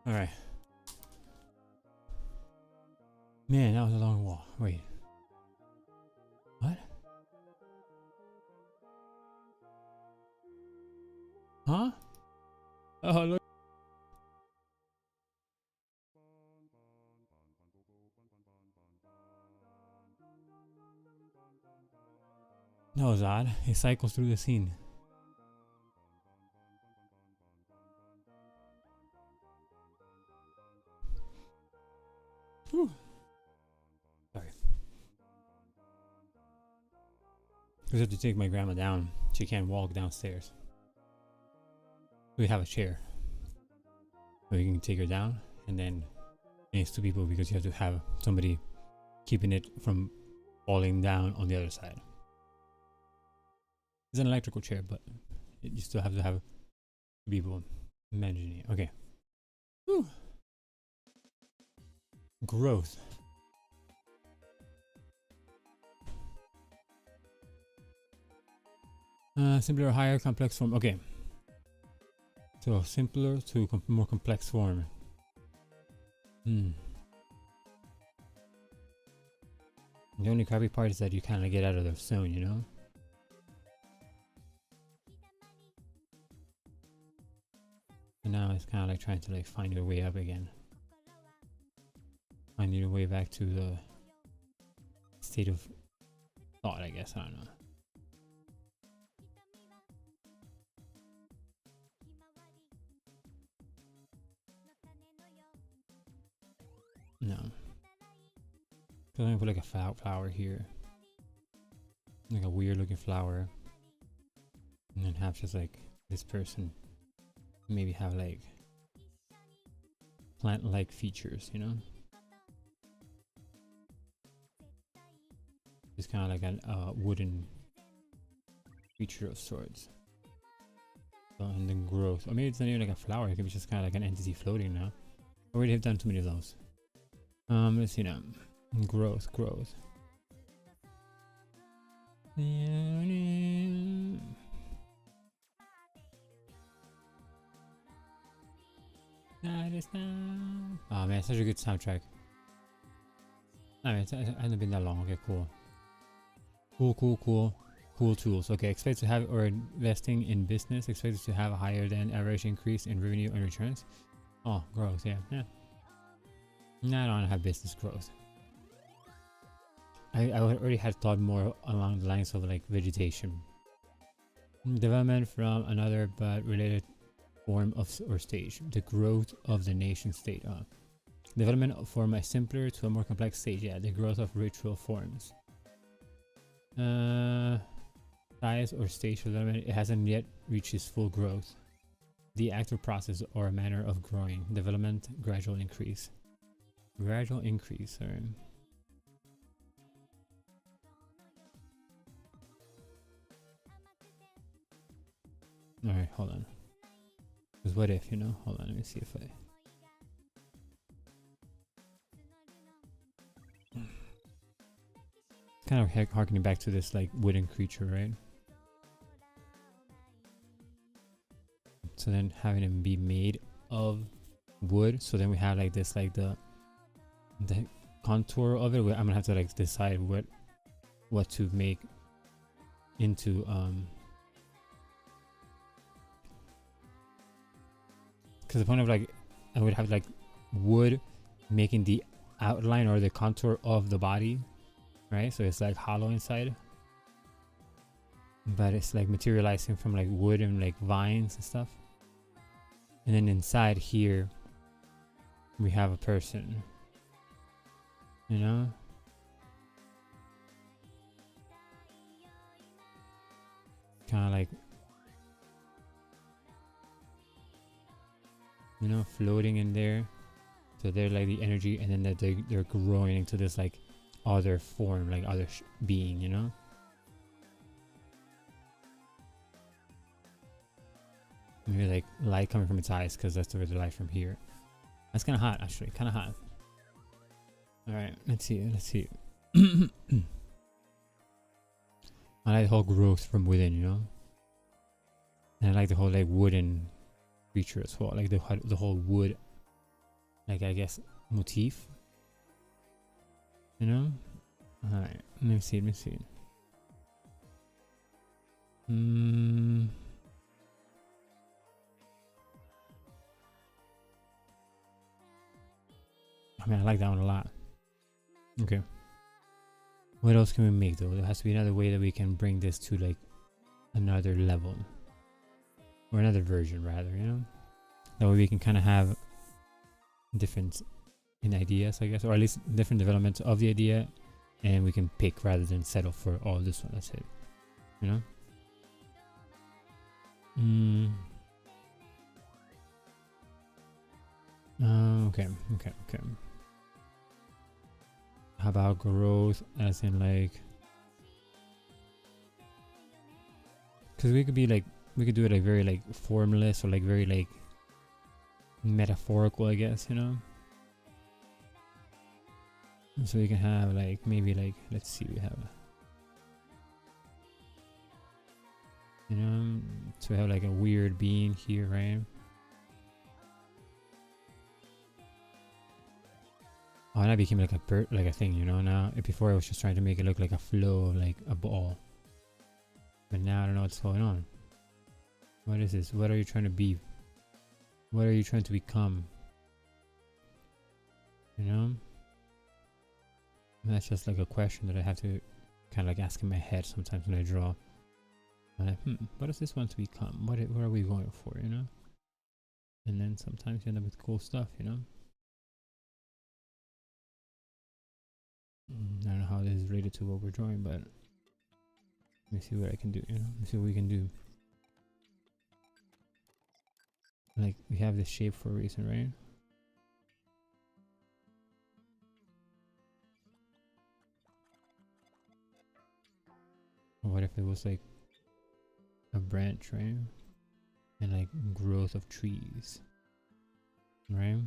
Alright. Man, that was a long walk. Wait. What? Huh? Oh, look. That was odd. It cycles through the scene. Whew. Sorry. I have to take my grandma down. She can't walk downstairs. We have a chair. So you can take her down, and then it's two people because you have to have somebody keeping it from falling down on the other side. It's an electrical chair, but you still have to have people managing it. Okay. Whew. Growth. Simpler, higher, complex form. Okay. So simpler to more complex form. The only crappy part is that you kind of get out of the zone, you know? And now it's kind of like trying to like find your way up again. Find your way back to the state of thought, I guess. I don't know. No. So I'm gonna put like a flower here. Like a weird looking flower. And then have just like this person. Maybe have like plant-like features, you know? It's kind of like a wooden creature of sorts. So, and then growth. Or maybe it's not even like a flower. It could be just kind of like an entity floating now. I already have done too many of those. Let's see now. Growth. Oh man, such a good soundtrack. I mean, it hasn't been that long. Okay, cool. Cool tools. Okay, expect to have or investing in business. Expected to have a higher than average increase in revenue and returns. Oh, growth. Yeah. No, I don't have business growth. I already had thought more along the lines of like vegetation. Development from another but related form of or stage. The growth of the nation state. development from a simpler to a more complex stage. Yeah, the growth of ritual forms. Size or stage of development, it hasn't yet reached its full growth. The active process or a manner of growing. Development, gradual increase. Gradual increase, sorry. Alright, hold on. Because what if, you know? Hold on, let me see if I... Kind of harkening back to this like wooden creature, right? So then having him be made of wood, so then we have like this, like the contour of it. I'm gonna have to like decide what to make into because the point of like I would have like wood making the outline or the contour of the body, right? So it's like hollow inside, but it's like materializing from like wood and like vines and stuff. And then inside here we have a person, you know? Kind of like, you know, floating in there. So they're like the energy, and then they're growing into this like other form, like other being, you know? Maybe like light coming from its eyes, because that's where the light from here. That's kind of hot, actually, kind of hot. All right, let's see. I like the whole growth from within, you know, and I like the whole like wooden creature as well, like the whole wood, like I guess motif, you know. All right, let me see. I mean, I like that one a lot. Okay. What else can we make though? There has to be another way that we can bring this to like another level. Or another version rather, you know? That way we can kind of have different ideas, I guess. Or at least different developments of the idea. And we can pick rather than settle for, oh, this one, that's it. You know? Okay. How about growth as in like, because we could do it like very like formless or like very like metaphorical, I guess, you know. And so we can have like maybe like, let's see, we have, you know, so we have like a weird being here, right? Oh, and that became like a thing, you know. Now before I was just trying to make it look like a flow, like a ball. But now I don't know what's going on. What is this? What are you trying to be? What are you trying to become? You know? And that's just like a question that I have to kind of like ask in my head sometimes when I draw. I'm like, what does this want to become? What are we going for, you know? And then sometimes you end up with cool stuff, you know? I don't know how this is related to what we're drawing, but let me see what I can do, you know? Let me see what we can do. Like, we have this shape for a reason, right? What if it was like a branch, right? And like growth of trees, right?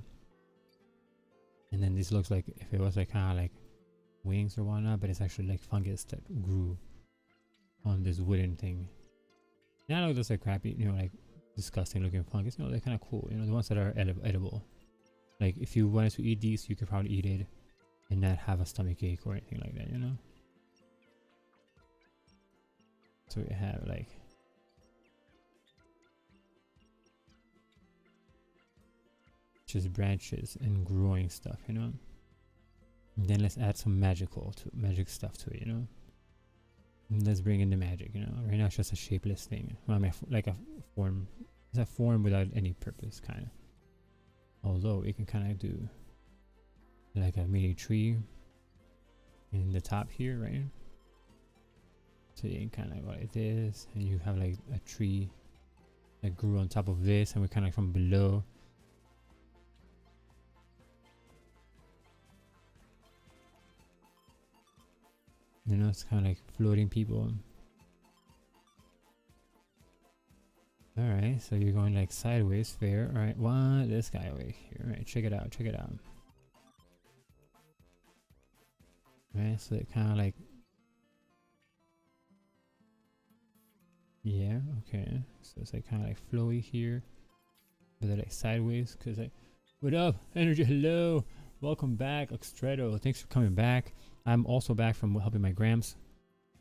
And then this looks like if it was like kind of like wings or whatnot, but it's actually like fungus that grew on this wooden thing. Yeah, it looks like crappy, you know, like disgusting looking fungus. You know, they're kind of cool, you know, the ones that are edible. Like if you wanted to eat these, you could probably eat it and not have a stomach ache or anything like that, you know. So we have like just branches and growing stuff, you know. And then let's add some magic stuff to it, you know. And let's bring in the magic, you know. Right now it's just a shapeless thing. Well, I mean, like a form. It's a form without any purpose, kind of. Although it can kind of do like a mini tree in the top here, right? So you can kind of go like this, and you have like a tree that grew on top of this, and we're kind of like from below. You know, it's kind of like floating people. Alright, so you're going like sideways, fair. Alright, what? This guy over here. Alright, check it out, check it out. Right, so it kind of like, yeah, okay. So it's like kind of like flowy here, but they're like sideways. Cause like, what up, energy? Hello, welcome back, Oxtredo. Thanks for coming back. I'm also back from helping my grams.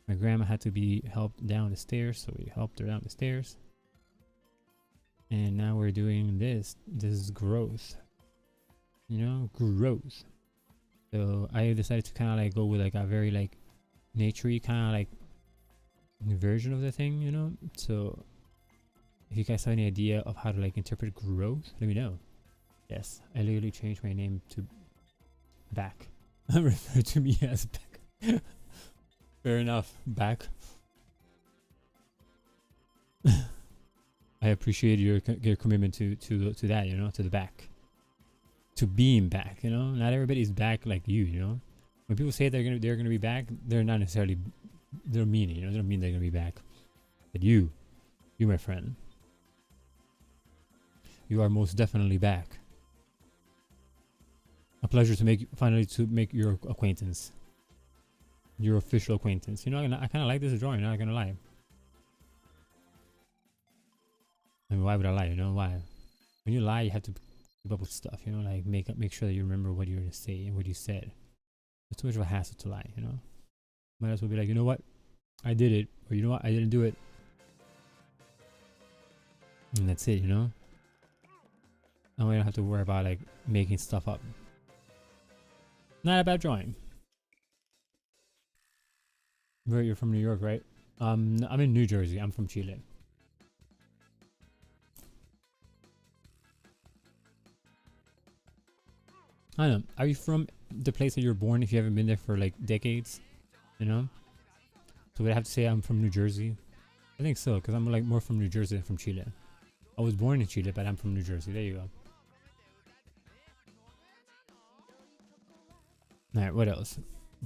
My grandma had to be helped down the stairs, so we helped her down the stairs. And now we're doing this. This is growth. You know, growth. So I decided to kind of like go with like a very like naturey kind of like version of the thing, you know. So if you guys have any idea of how to like interpret growth, let me know. Yes, I literally changed my name to Back. Refer to me as Back. Fair enough, Back. I appreciate your commitment to that, you know, to the back, to being back. You know, not everybody's back like you know. When people say they're gonna be back, they're not necessarily, they're meaning, you know, they don't mean they're gonna be back. But you my friend, you are most definitely back. A pleasure to finally make your acquaintance, your official acquaintance. You know, I kind of like this drawing. Not gonna lie. I mean, why would I lie? You know why? When you lie, you have to keep up with stuff. You know, like make sure that you remember what you're gonna say and what you said. It's too much of a hassle to lie. You know, might as well be like, you know what, I did it, or you know what, I didn't do it, and that's it. You know, and we don't have to worry about like making stuff up. Not a bad drawing. Where you're from, New York, right? I'm in New Jersey. I'm from Chile. I don't know. Are you from the place that you were born if you haven't been there for like decades? You know? So would I have to say I'm from New Jersey? I think so, because I'm like more from New Jersey than from Chile. I was born in Chile, but I'm from New Jersey. There you go. Alright, what else?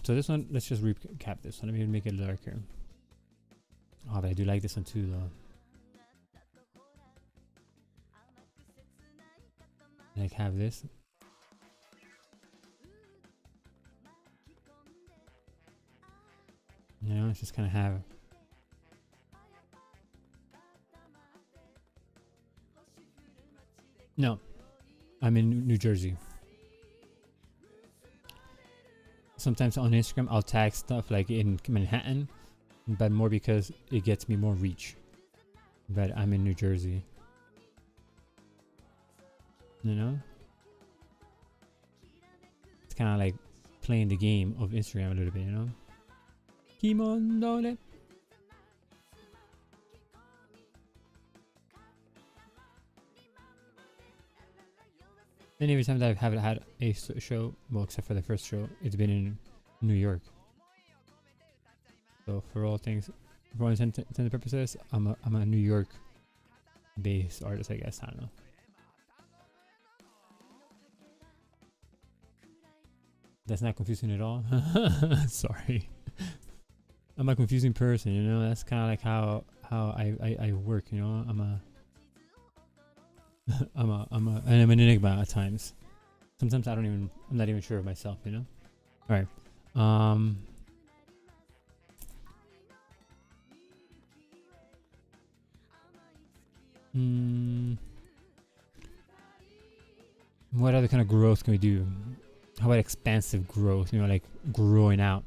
So this one, let's just recap this one. Let me make it darker. Oh, but I do like this one too, though. Like have this. You know, it's just kind of have. No, I'm in New Jersey. Sometimes on Instagram I'll tag stuff like in Manhattan, but more because it gets me more reach. But I'm in New Jersey. You know? It's kind of like playing the game of Instagram a little bit, you know? Kimondole. And every time that I haven't had a show, well, except for the first show, it's been in New York. So for all intents and purposes, I'm a New York-based artist, I guess. I don't know. That's not confusing at all. Sorry, I'm a confusing person. You know, that's kind of like how I work. You know, I'm an enigma at times. Sometimes I'm not even sure of myself, you know? Alright. What other kind of growth can we do? How about expansive growth? You know, like growing out.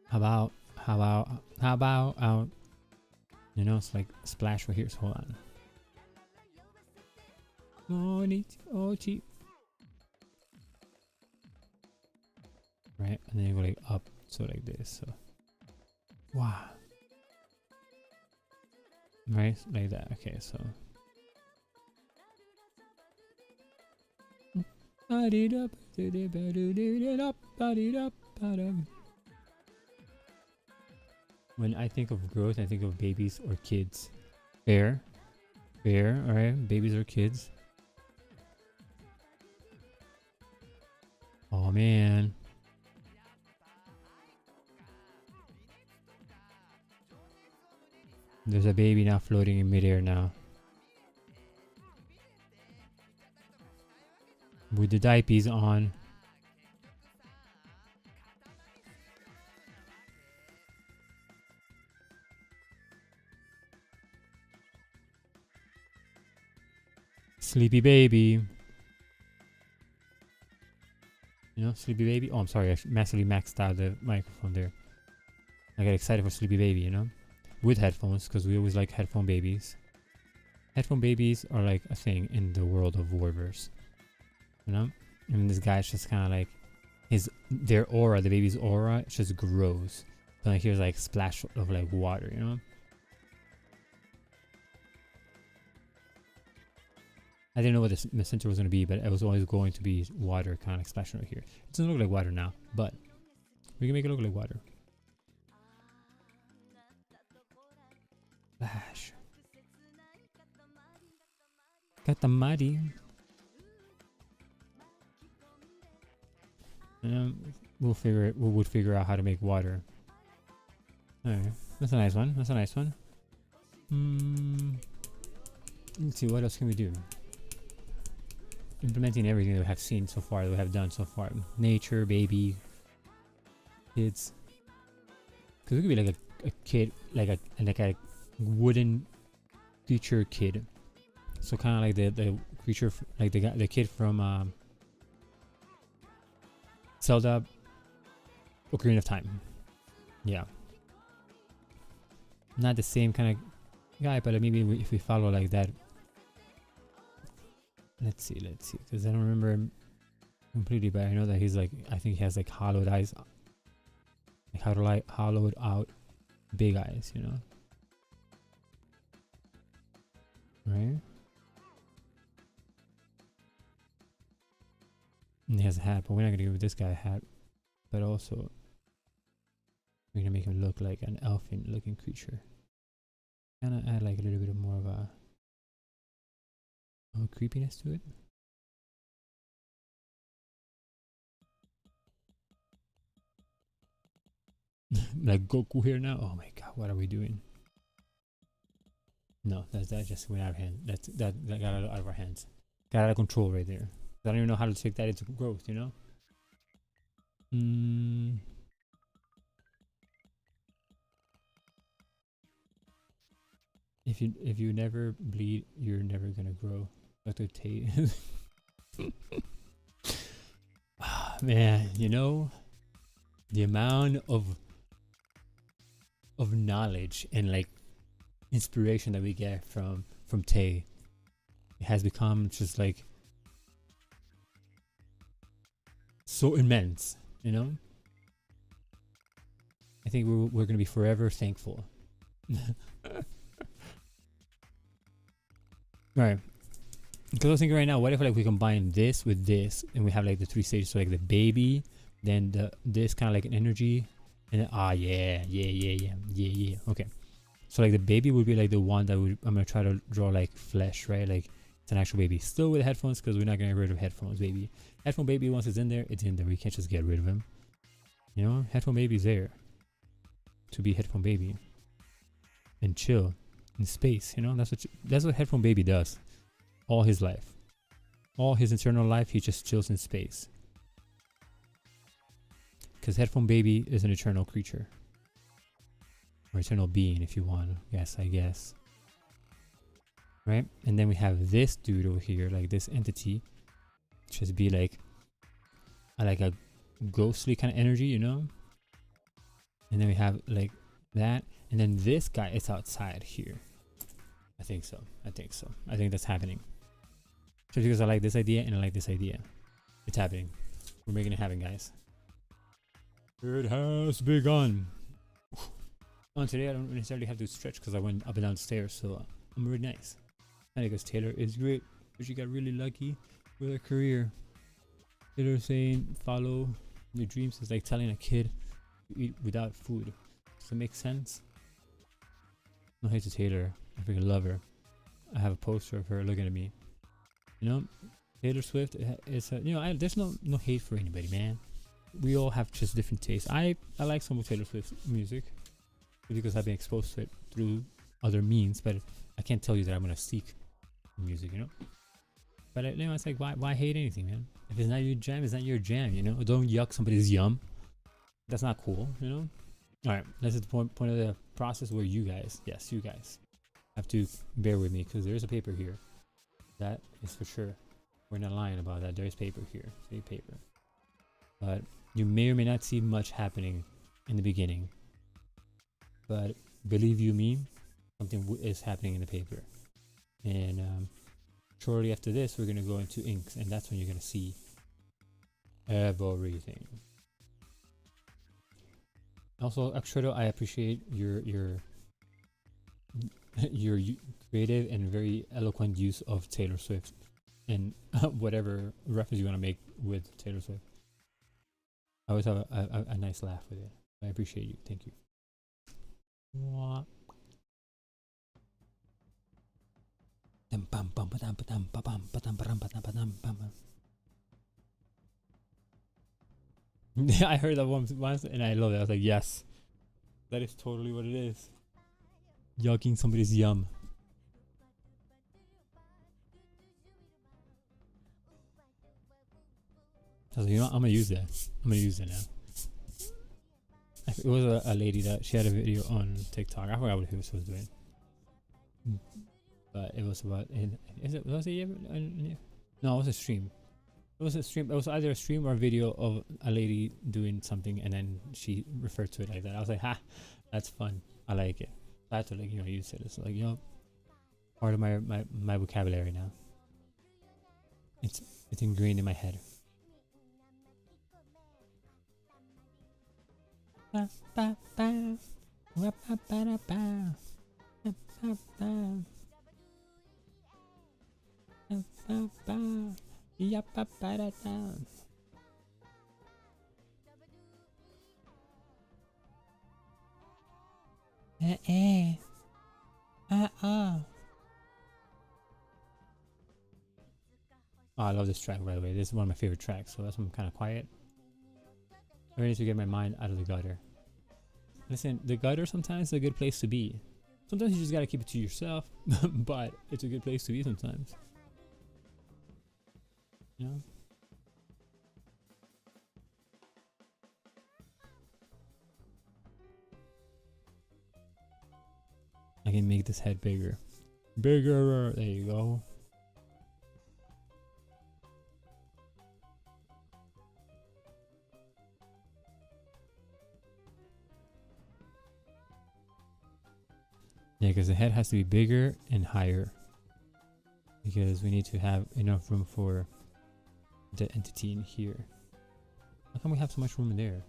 How about out? You know, it's like splash right here. So hold on. Right, and then you go like up, so like this. So wow. Right, like that. Okay, so When I think of growth, I think of babies or kids. Fair. Fair, alright? Babies or kids. Oh man. There's a baby now floating in midair now. With the diapers on. Sleepy baby. You know, sleepy baby. Oh, I'm sorry. I massively maxed out the microphone there. I got excited for sleepy baby, you know? With headphones, because we always like headphone babies. Headphone babies are like a thing in the world of Warverse. You know? And this guy's just kind of like, their aura, the baby's aura, just grows. So like here's like splash of like water, you know? I didn't know what the center was going to be, but it was always going to be water kind of like splashing right here. It doesn't look like water now, but we can make it look like water. Splash. Katamari. We would figure out how to make water. Alright, that's a nice one. That's a nice one. Let's see, what else can we do? Implementing everything that we have seen so far, that we have done so far. Nature, baby, kids. Because we could be like a kid, like a wooden creature kid. So kind of like the creature, like the kid from Zelda Ocarina of Time. Yeah. Not the same kind of guy, but maybe if we follow like that. Let's see, because I don't remember him completely, but I know that he's like, I think he has like hollowed eyes, like hollowed out big eyes, you know? Right? And he has a hat, but we're not gonna give this guy a hat, but also we're gonna make him look like an elfin looking creature. Kinda add like a little bit more of a creepiness to it. Like Goku here now. Oh my god, what are we doing? No, that just went out of hand. That got out of our hands. Got out of control right there. I don't even know how to take that into growth, you know? If you never bleed, you're never gonna grow. Dr. Tate. Man, you know, the amount of knowledge and like inspiration that we get from Tay, it has become just like so immense, you know? I think we're gonna be forever thankful. Right. Because I was thinking right now, what if like we combine this with this and we have like the 3 stages, so like the baby, then this kind of like an energy, and then yeah. Okay. So like the baby would be like the one that I'm gonna try to draw like flesh, right? Like it's an actual baby. Still with headphones, because we're not gonna get rid of headphones, baby. Headphone baby, once it's in there, it's in there. We can't just get rid of him. You know, headphone baby's there to be headphone baby and chill in space. You know, that's what headphone baby does. All his life, all his eternal life, he just chills in space. Because headphone baby is an eternal creature, or eternal being, if you want. Yes, I guess. Right, and then we have this dude over here, like this entity, just be like a ghostly kind of energy, you know. And then we have like that, and then this guy is outside here. I think so. I think that's happening. Just because I like this idea and I like this idea. It's happening. We're making it happen, guys. It has begun. Today I don't necessarily have to stretch because I went up and down the stairs, so I'm really nice. And because Taylor is great, but she got really lucky with her career. Taylor saying follow your dreams is like telling a kid to eat without food. Does it make sense? No hate to Taylor. I freaking love her. I have a poster of her looking at me. You know, Taylor Swift is you know, there's no hate for anybody, man. We all have just different tastes. I like some of Taylor Swift's music because I've been exposed to it through other means, but I can't tell you that I'm gonna seek music, you know. But you know, it's like why hate anything, man? If it's not your jam, it's not your jam, you know. Don't yuck somebody's yum. That's not cool, you know. All right, this is the point of the process where you guys, yes, you guys, have to bear with me because there is a paper here. That is for sure. We're not lying about that. There is paper here. See paper. But you may or may not see much happening in the beginning. But believe you me, something is happening in the paper. And shortly after this, we're gonna go into inks, and that's when you're gonna see everything. Also, Akshredo, I appreciate your your creative and very eloquent use of Taylor Swift and whatever reference you want to make with Taylor Swift. I always have a nice laugh with it. I appreciate you. Thank you. I heard that once and I love it. I was like, yes, that is totally what it is. Yucking somebody's yum. I was like, you know what? I'm gonna use that. I'm gonna use that now. It was a lady that she had a video on TikTok. I forgot what she was doing, but it was about. Was it? No, it was a stream. It was a stream. It was either a stream or a video of a lady doing something, and then she referred to it like that. I was like, ha, that's fun. I like it. I had to use it. It's like, part of my vocabulary now. It's ingrained in my head. Oh, I love this track, by the way. This is one of my favorite tracks, so that's why I'm kind of quiet. I need to get my mind out of the gutter. Listen, the gutter sometimes is a good place to be. Sometimes you just gotta keep it to yourself, but it's a good place to be sometimes. You know? I can make this head bigger. Bigger! There you go. Yeah, because the head has to be bigger and higher. Because we need to have enough room for the entity in here. How come we have so much room in there?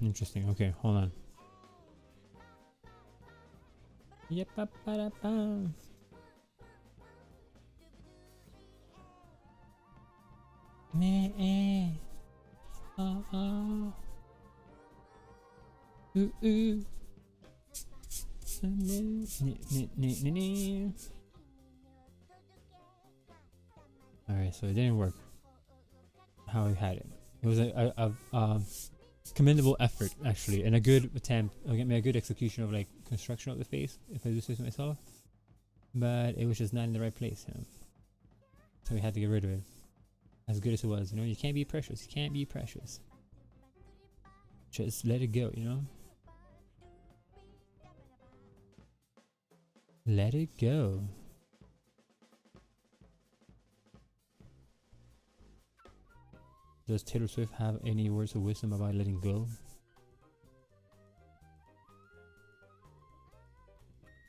Interesting. Okay, hold on. Yep, Alright, so it didn't work how we had it. It was a commendable effort, actually, and a good attempt, a good execution of like construction of the face, if I do say so myself. But it was just not in the right place, so we had to get rid of it. As good as it was, you can't be precious. You can't be precious. Just let it go, Let it go. Does Taylor Swift have any words of wisdom about letting go?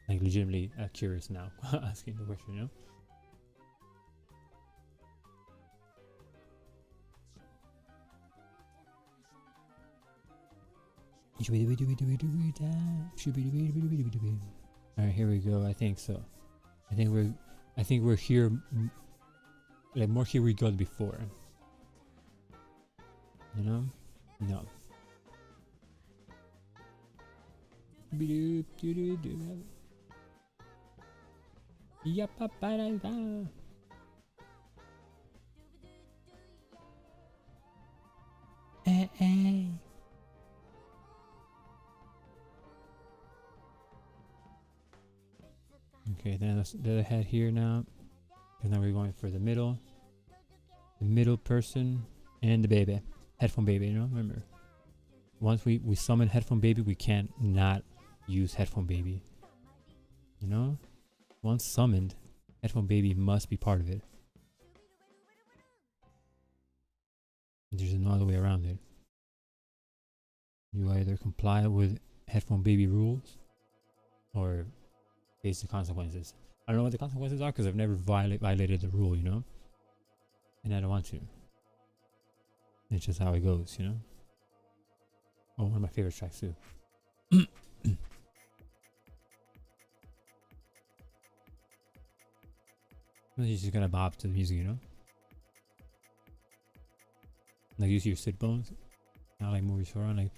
Like, legitimately curious now, asking the question, All right, here we go. I think so. I think we're here. Like more here we got before. You know? No. Okay, then let's the head here now. And now we're going for the middle person, and the baby. Headphone baby, you know? Remember. Once we summon headphone baby, we can't not use headphone baby. You know? Once summoned, headphone baby must be part of it. There's no other way around it. You either comply with headphone baby rules or face the consequences. I don't know what the consequences are because I've never violated the rule, you know? And I don't want to. It's just how it goes, you know? Oh, one of my favorite tracks too. You're just gonna bob to the music, you know? Like use your sit bones. Kind of like movies for on, like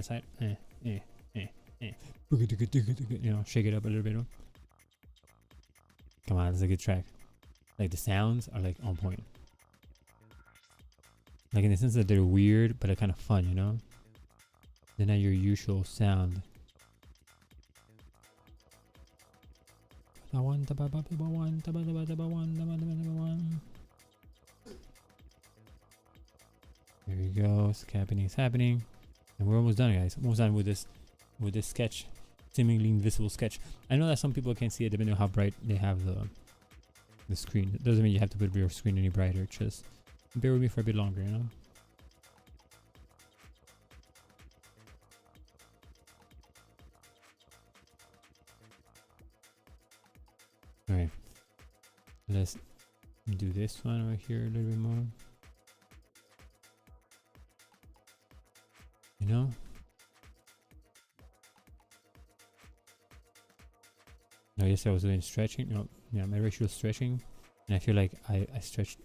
side to side. You know, shake it up a little bit. Come on, it's a good track. Like the sounds are like on point. Like in the sense that they're weird, but they're kind of fun, you know? They're not your usual sound. There we go. It's happening. And we're almost done, guys. Almost done with this sketch. Seemingly invisible sketch. I know that some people can't see it depending on how bright they have the screen. It doesn't mean you have to put your screen any brighter. Just bear with me for a bit longer, you know? Alright. Let's do this one over here a little bit more. You know? No, yesterday I was doing stretching. No, yeah, my ratio stretching. And I feel like I stretched.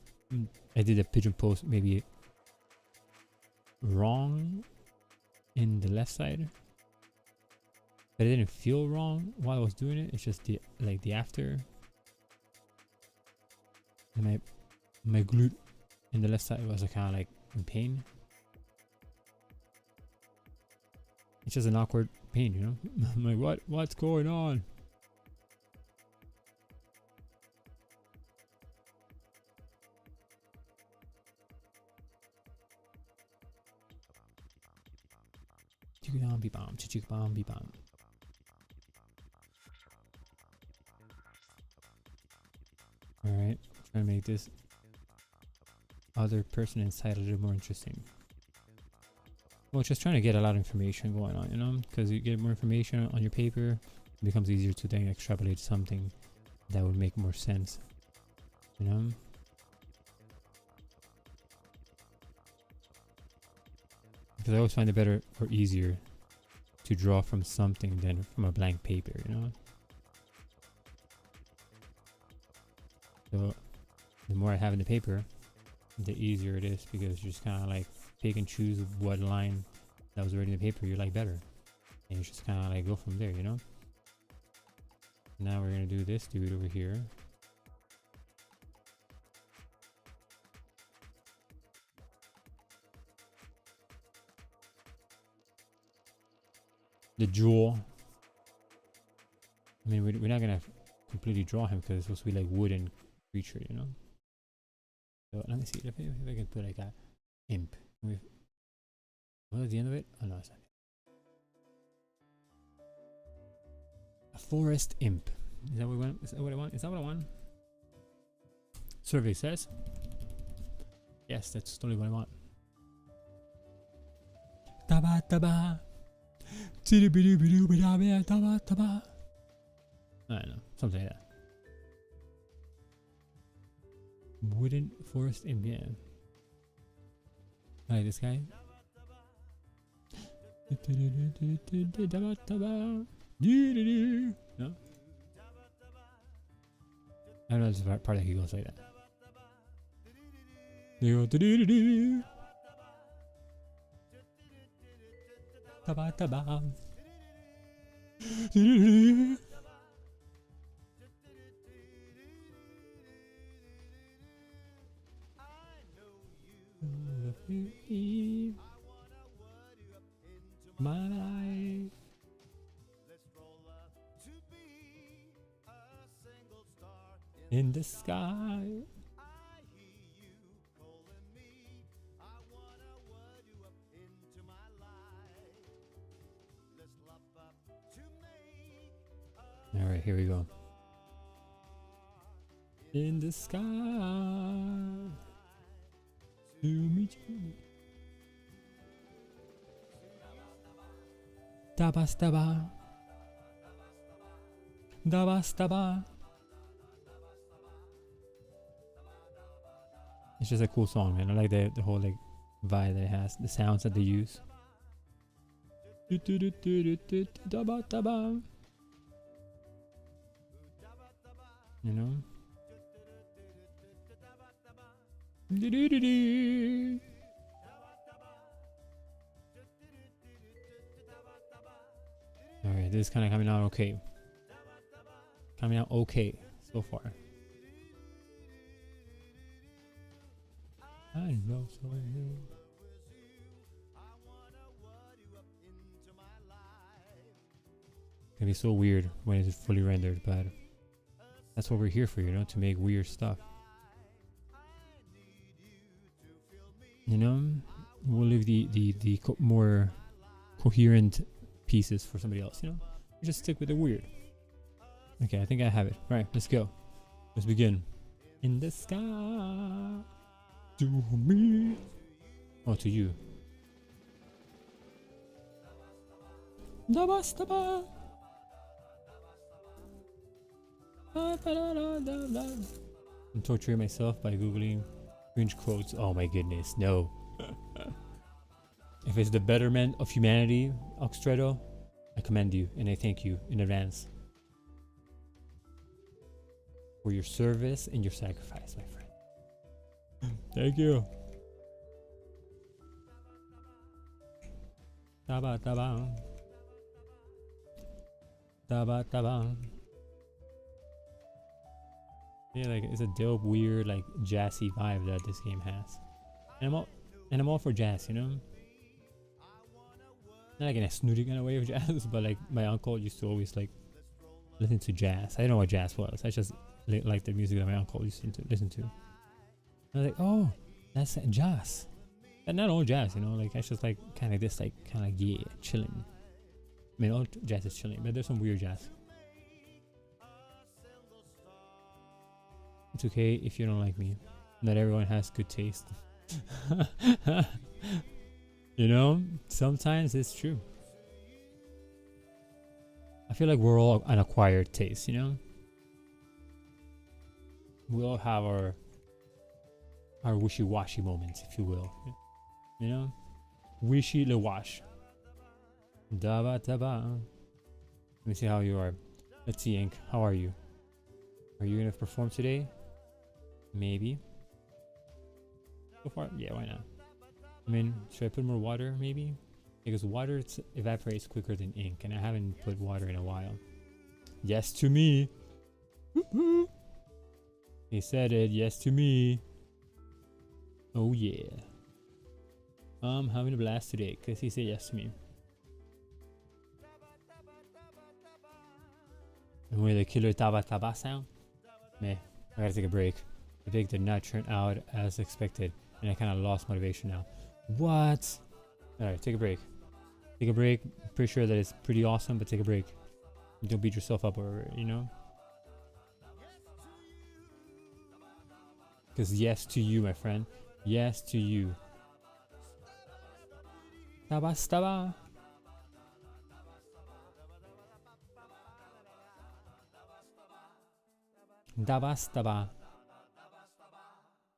I did a pigeon pose maybe wrong in the left side. But it didn't feel wrong while I was doing it. It's just the after. And my glute in the left side was kind of like in pain. It's just an awkward pain, you know? I'm like, what's going on? Alright, trying to make this other person inside a little more interesting. Well, just trying to get a lot of information going on, you know? Because you get more information on your paper, it becomes easier to then extrapolate something that would make more sense, you know? Because I always find it better or easier to draw from something than from a blank paper, you know? So the more I have in the paper, the easier it is because you just kind of like pick and choose what line that was already in the paper you like better. And you just kind of like go from there, you know? Now we're going to do this dude over here. The jaw. I mean, we're not gonna completely draw him because it's supposed to be like wooden creature, you know. So let me see if I can put like a imp. What was the end of it? Oh no, it's not it. A forest imp. Is that what we want? Is that what I want? Is that what I want? Survey says. Yes, that's totally what I want. Taba taba. I don't know, something like that. Wooden forest imp, yeah. I like this guy. No? I don't know this part that he goes like that. They go do-do-do-do. Taba taba. Do-do-do-do. My life in the sky. All right, here we go. In the sky to meet you. Dabastaba. Dabastaba. It's just a cool song, man. I like the whole like vibe that it has, the sounds that they use. Dabastaba. You know? Alright, this is kind of coming out okay. Coming out okay so far. I know so new. It can be so weird when it's fully rendered, but that's what we're here for, you know, to make weird stuff. You know, we'll leave the more coherent pieces for somebody else, you know? We just stick with the weird. Okay, I think I have it. Alright, let's go. Let's begin. In the sky to me. Oh, to you. Dabastaba. I'm torturing myself by googling cringe quotes. Oh my goodness, no. If it's the betterment of humanity, Oxtredo, I commend you and I thank you in advance for your service and your sacrifice, my friend. Thank you. Taba taba. Taba taba. Yeah, like it's a dope, weird, like jazzy vibe that this game has, and I'm all for jazz, you know. Not like in a snooty kind of way of jazz, but like my uncle used to always like listen to jazz. I didn't know what jazz was. I just liked the music that my uncle used to listen to. And I was like, oh, that's jazz. And not all jazz, you know. Like it's just like kind of this, like kind of yeah, chilling. I mean, all jazz is chilling, but there's some weird jazz. It's okay if you don't like me. Not everyone has good taste. You know, sometimes it's true. I feel like we're all an acquired taste, you know? We all have our wishy-washy moments, if you will. You know? Wishy-le-wash. Daba daba. Let me see how you are. Let's see, Ink. How are you? Are you gonna perform today? Maybe. So far, yeah, why not? I mean, should I put more water maybe? Because water evaporates quicker than ink, and I haven't put water in a while. Yes to me. He said it. Yes to me. Oh yeah. I'm having a blast today because he said yes to me. And with the killer taba taba sound, meh, I gotta take a break. The pig did not turn out as expected, and I kind of lost motivation now. What? Alright, take a break. Take a break. I'm pretty sure that it's pretty awesome, but take a break. Don't beat yourself up over it, you know? Because yes to you, my friend. Yes to you. Taba staba. Dabastaba.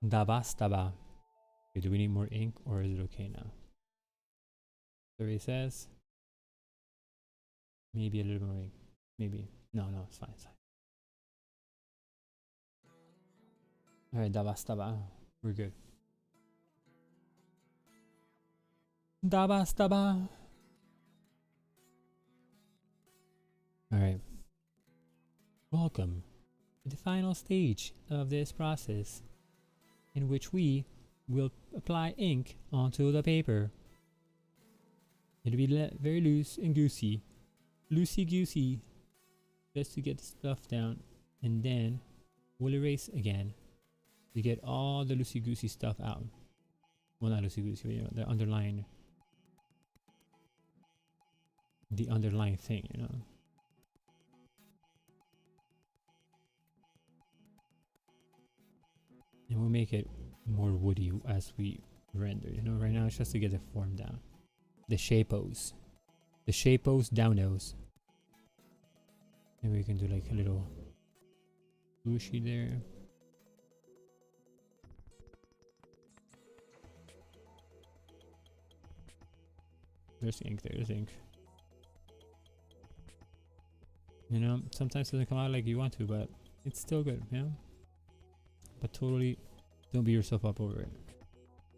Dabastaba. Okay, do we need more ink or is it okay now? Survey says maybe a little more ink. Maybe. No, it's fine, it's fine. Alright, dabastaba. We're good. Dabastaba. Alright. Welcome to the final stage of this process, in which we will apply ink onto the paper. It'll be very loose and goosey. Loosey goosey. Just to get the stuff down. And then we'll erase again to get all the loosey goosey stuff out. Well, not loosey goosey, but you know, the underlying thing, you know. And we'll make it more woody as we render, you know. Right now it's just to get the form down. The shapos. The shapos downos. And we can do like a little swooshy there. There's ink, there's ink. You know, sometimes it doesn't come out like you want to, but it's still good, you know? But totally don't beat yourself up over it.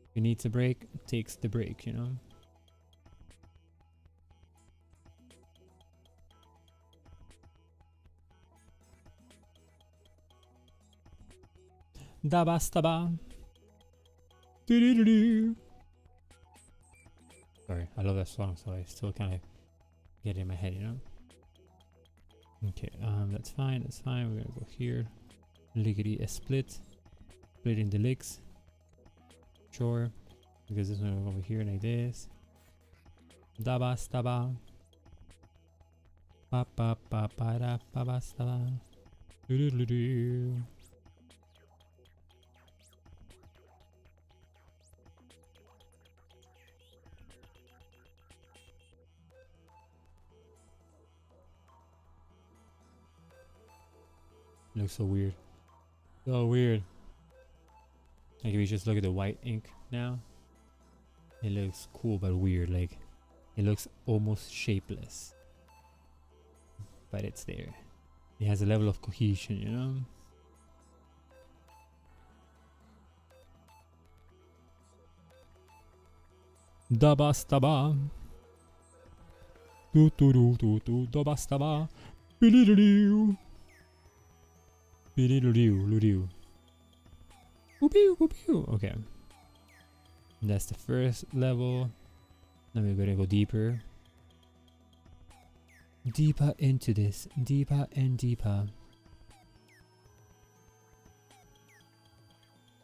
If you need to break, takes the break, you know? Dabastaba. Sorry, I love that song, so I still kind of get it in my head, you know? Okay, that's fine, that's fine. We're gonna go here. Lickety split. Splitting the licks. Sure. Because this one will go over here like this. Dabastaba. Ba ba ba ba da ba ba staba. Do do do do. Looks so weird. So weird. Like if you just look at the white ink now, it looks cool but weird. Like it looks almost shapeless, but it's there. It has a level of cohesion, you know. Dabastaba. Do do do do do dabastaba. Bilidoo. Okay. That's the first level. Now we're gonna go deeper. Deeper into this. Deeper and deeper.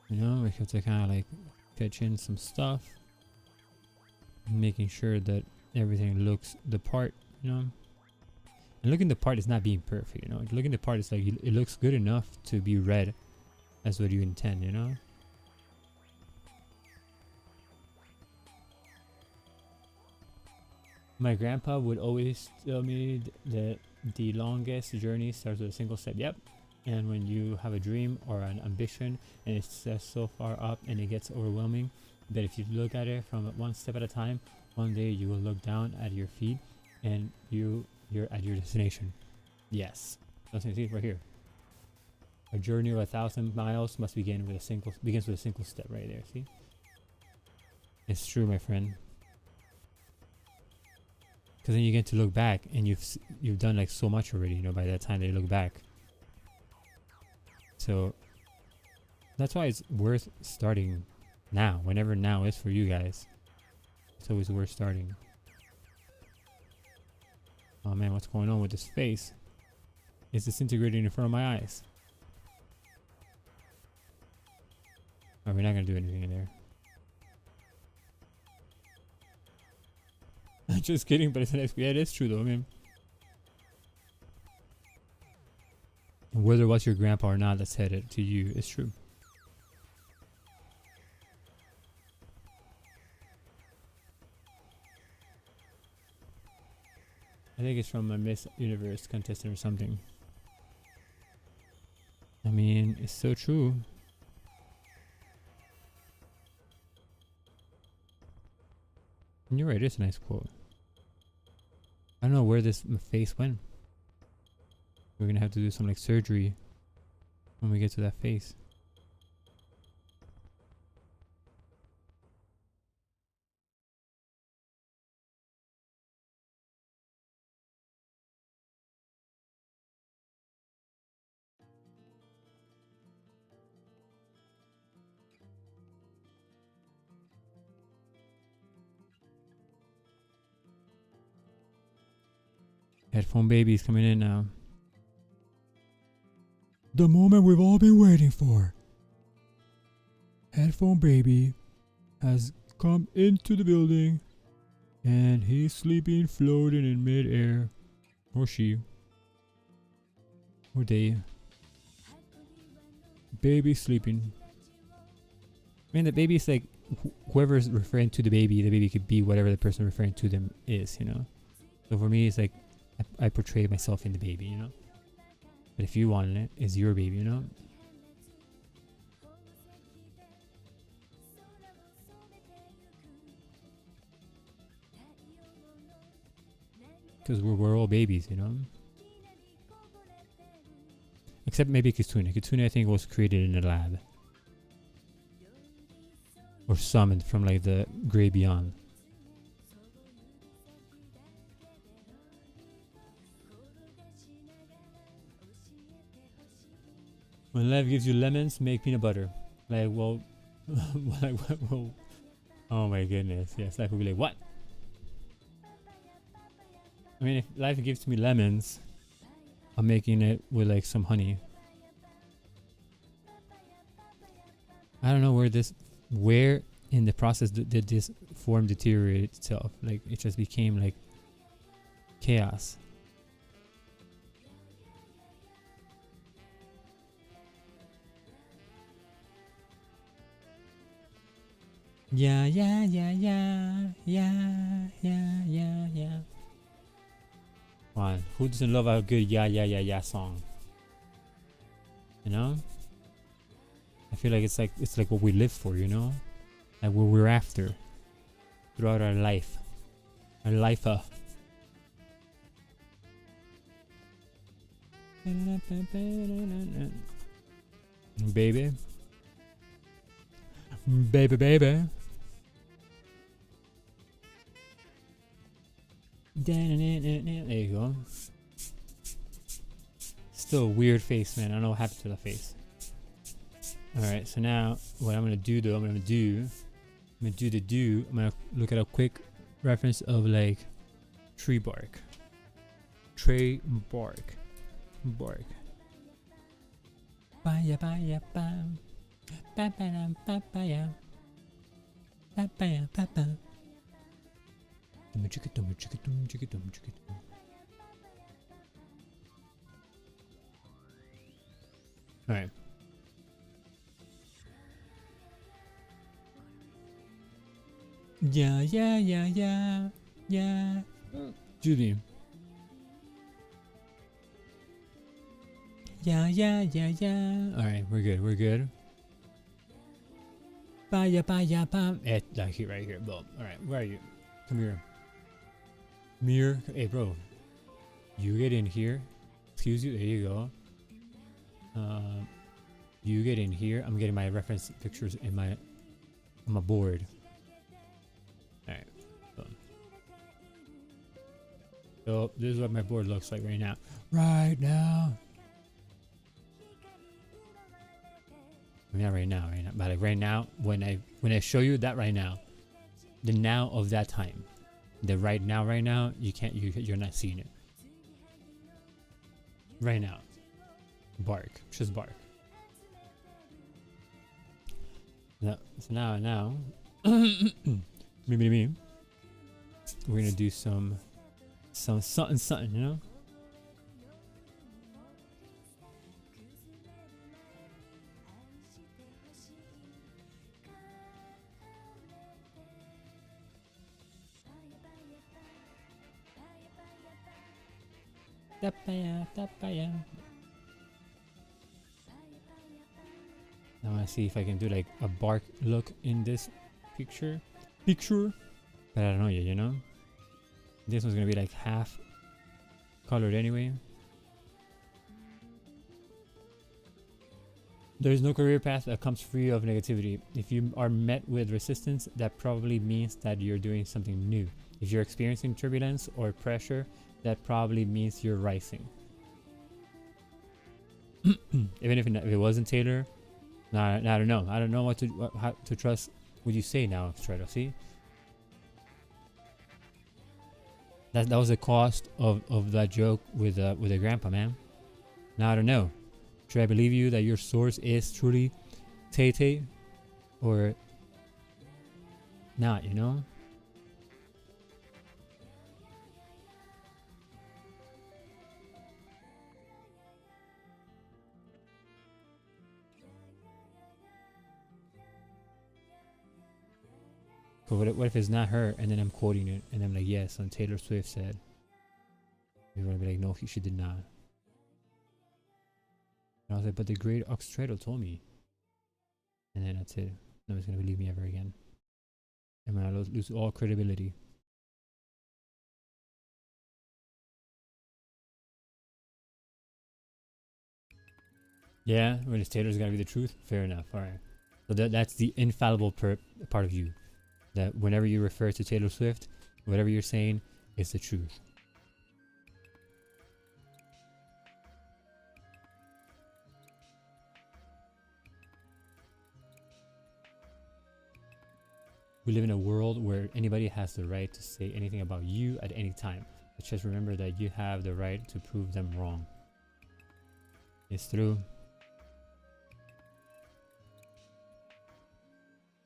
You know, we have to kind of like pitch in some stuff. Making sure that everything looks the part, you know. And looking the part is not being perfect, you know. Looking the part is like it looks good enough to be read as what you intend, you know. My grandpa would always tell me that the longest journey starts with a single step. Yep. And when you have a dream or an ambition and it's so far up and it gets overwhelming, that if you look at it from one step at a time, one day you will look down at your feet and you're at your destination. Yes. That's what you see right here. A journey of 1,000 miles must begins with a single step right there. See? It's true, my friend. Because then you get to look back and you've done like so much already, you know, by that time that you look back. So that's why it's worth starting now, whenever now is for you guys. It's always worth starting. Oh man, what's going on with this face? It's disintegrating in front of my eyes. Oh, we're not gonna do anything in there. Just kidding, but it's an yeah, it is true though. I mean, whether it was your grandpa or not that said it to you, it's true. I think it's from a Miss Universe contestant or something. I mean, it's so true. And you're right, it's a nice quote. I don't know where this face went. We're gonna have to do some like surgery when we get to that face. Headphone baby's coming in now. The moment we've all been waiting for. Headphone baby has come into the building and he's sleeping, floating in midair. Or she. Or they. Baby sleeping. I mean, the baby's like, whoever's referring to the baby could be whatever the person referring to them is, you know? So for me, it's like, I portray myself in the baby, you know? But if you wanted it, it's your baby, you know? Because we're all babies, you know? Except maybe Kitsune. Kitsune, I think, was created in a lab. Or summoned from like the Grey Beyond. When life gives you lemons, make peanut butter. Like, well, well, oh my goodness. Yes, life will be like, what? I mean, if life gives me lemons, I'm making it with like some honey. I don't know where in the process did this form deteriorate itself. Like, it just became like chaos. Yeah. Come on, who doesn't love a good yeah song? You know? I feel like it's like what we live for, you know? Like what we're after throughout our life. Our life. Baby. Baby. There you go. Still a weird face, man. I don't know what happened to the face. Alright, so now what I'm gonna do though, I'm gonna look at a quick reference of like tree bark. Tree bark. Bark. Baya baya bam. Ba-ba-dum, ba-ba-ya. Ba-ba-ya, ba-ba. Alright. Yeah. Julie. Yeah. Alright, we're good. Baya bam. Like here, right here. Boom. Alright, where are you? Come here. Mirror. Hey, bro. You get in here. Excuse you. There you go. You get in here. I'm getting my reference pictures in my on my board. Alright. So this is what my board looks like right now. Right now. Not right now, but like right now, when I show you that right now, the now of that time, the right now, you're not seeing it. Right now, bark, just bark. No, so now, me, we're gonna do some something, you know. Tapaya. I want to see if I can do like a bark look in this picture. But I don't know yet, you know. This one's gonna be like half colored anyway. There is no career path that comes free of negativity. If you are met with resistance, that probably means that you're doing something new. If you're experiencing turbulence or pressure, that probably means you're rising. Even if it wasn't Taylor, I don't know. I don't know how to trust what you say now, Strato. See? That was the cost of that joke with the grandpa, man. Now I don't know. Should I believe you that your source is truly Tay Tay, or not? You know. But what if it's not her, and then I'm quoting it, and I'm like, yes, and Taylor Swift said. You're gonna be like, no, she did not. And I was like, but the great Oxtredo told me. And then that's it. Nobody's gonna believe me ever again. I'm gonna lose all credibility. Yeah, when it's Taylor's gonna be the truth. Fair enough. All right. So that's the infallible part of you. That whenever you refer to Taylor Swift, whatever you're saying is the truth. We live in a world where anybody has the right to say anything about you at any time. But just remember that you have the right to prove them wrong. It's true.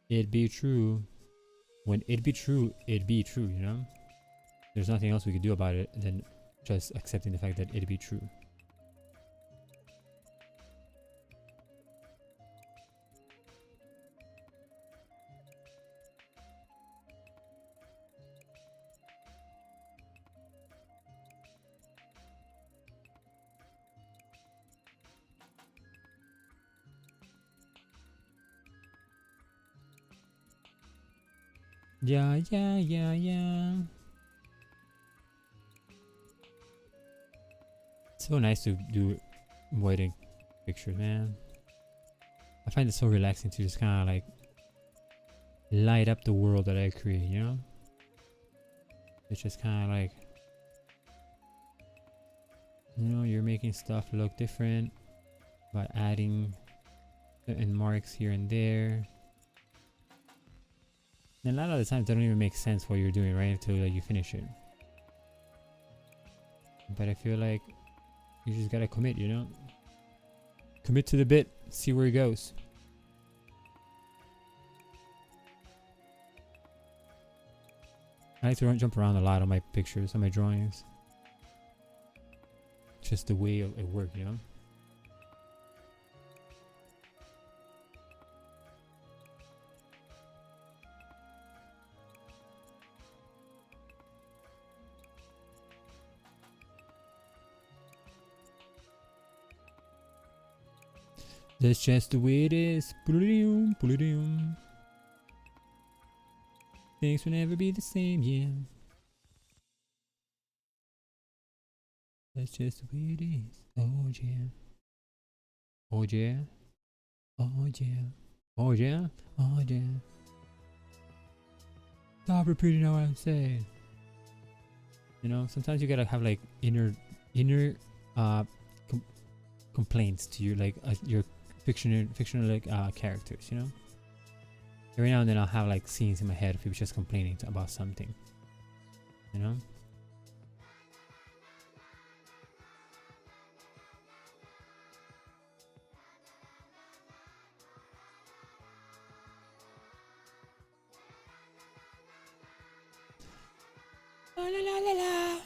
It be true. When it be true, it be true, you know? There's nothing else we could do about it than just accepting the fact that it be true. Yeah. It's so nice to do wedding pictures, man. I find it so relaxing to just kind of like light up the world that I create, you know? It's just kind of like, you know, you're making stuff look different by adding certain marks here and there. And a lot of the times, they don't even make sense what you're doing, right? Until like, you finish it. But I feel like you just gotta commit, you know? Commit to the bit, see where it goes. I like to jump around a lot on my pictures, on my drawings. Just the way it worked, you know? That's just the way it is. Things will never be the same, yeah. That's just the way it is. Oh yeah. Oh yeah. Oh yeah. Oh yeah. Oh yeah. Stop repeating what I'm saying. You know, sometimes you gotta have like inner complaints to your fictional like characters, you know. Every now and then I'll have like scenes in my head of people just complaining about something, you know. La la la la.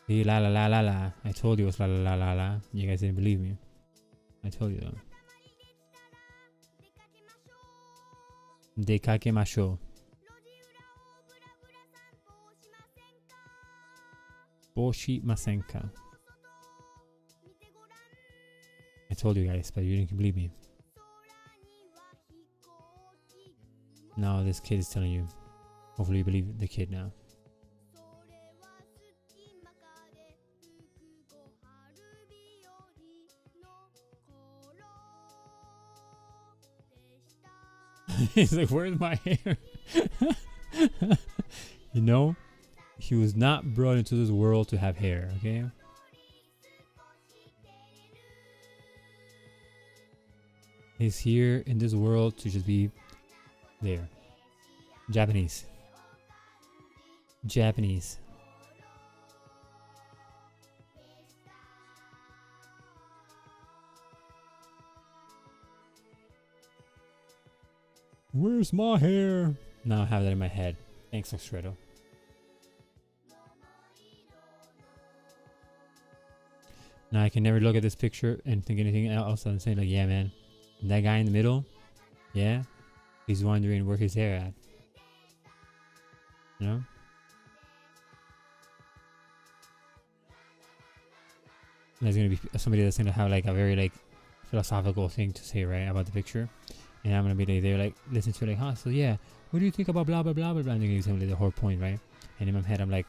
La la la la la. I told you it was la la la la la. You guys didn't believe me. I told you that. Dekakemashou. Boshimasenka. I told you guys, but you didn't believe me. Now this kid is telling you. Hopefully you believe the kid now. He's like, where's my hair? You know, he was not brought into this world to have hair, okay? He's here in this world to just be there. Japanese. Japanese. Where's my hair? Now I have that in my head. Thanks, Oxredo. Now I can never look at this picture and think anything else. I'm saying like, yeah, man, that guy in the middle, yeah, he's wondering where his hair at. You know? And there's gonna be somebody that's gonna have like a very like philosophical thing to say, right, about the picture, and I'm gonna be like, they're like, listen to it like, huh, so yeah, what do you think about blah blah blah blah blah? And they're gonna tell me like, the whole point, right? And in my head, I'm like,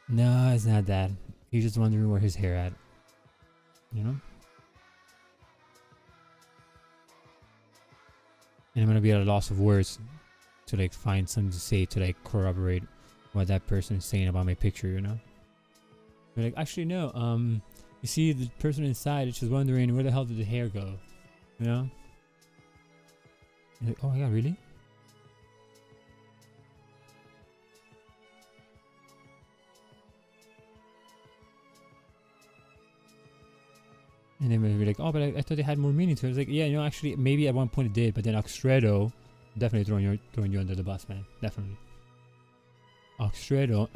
no, it's not that. He's just wondering where his hair at. You know? And I'm gonna be at a loss of words to like find something to say to like corroborate what that person is saying about my picture, you know? They're like, actually no, you see the person inside is just wondering where the hell did the hair go? You know? You're like, oh my god, really? And then we'll be like, oh, but I thought they had more meaning to it. I was like, yeah, you know, actually, maybe at one point it did, but then Oxredo, definitely throwing you under the bus, man. Definitely. Oxredo,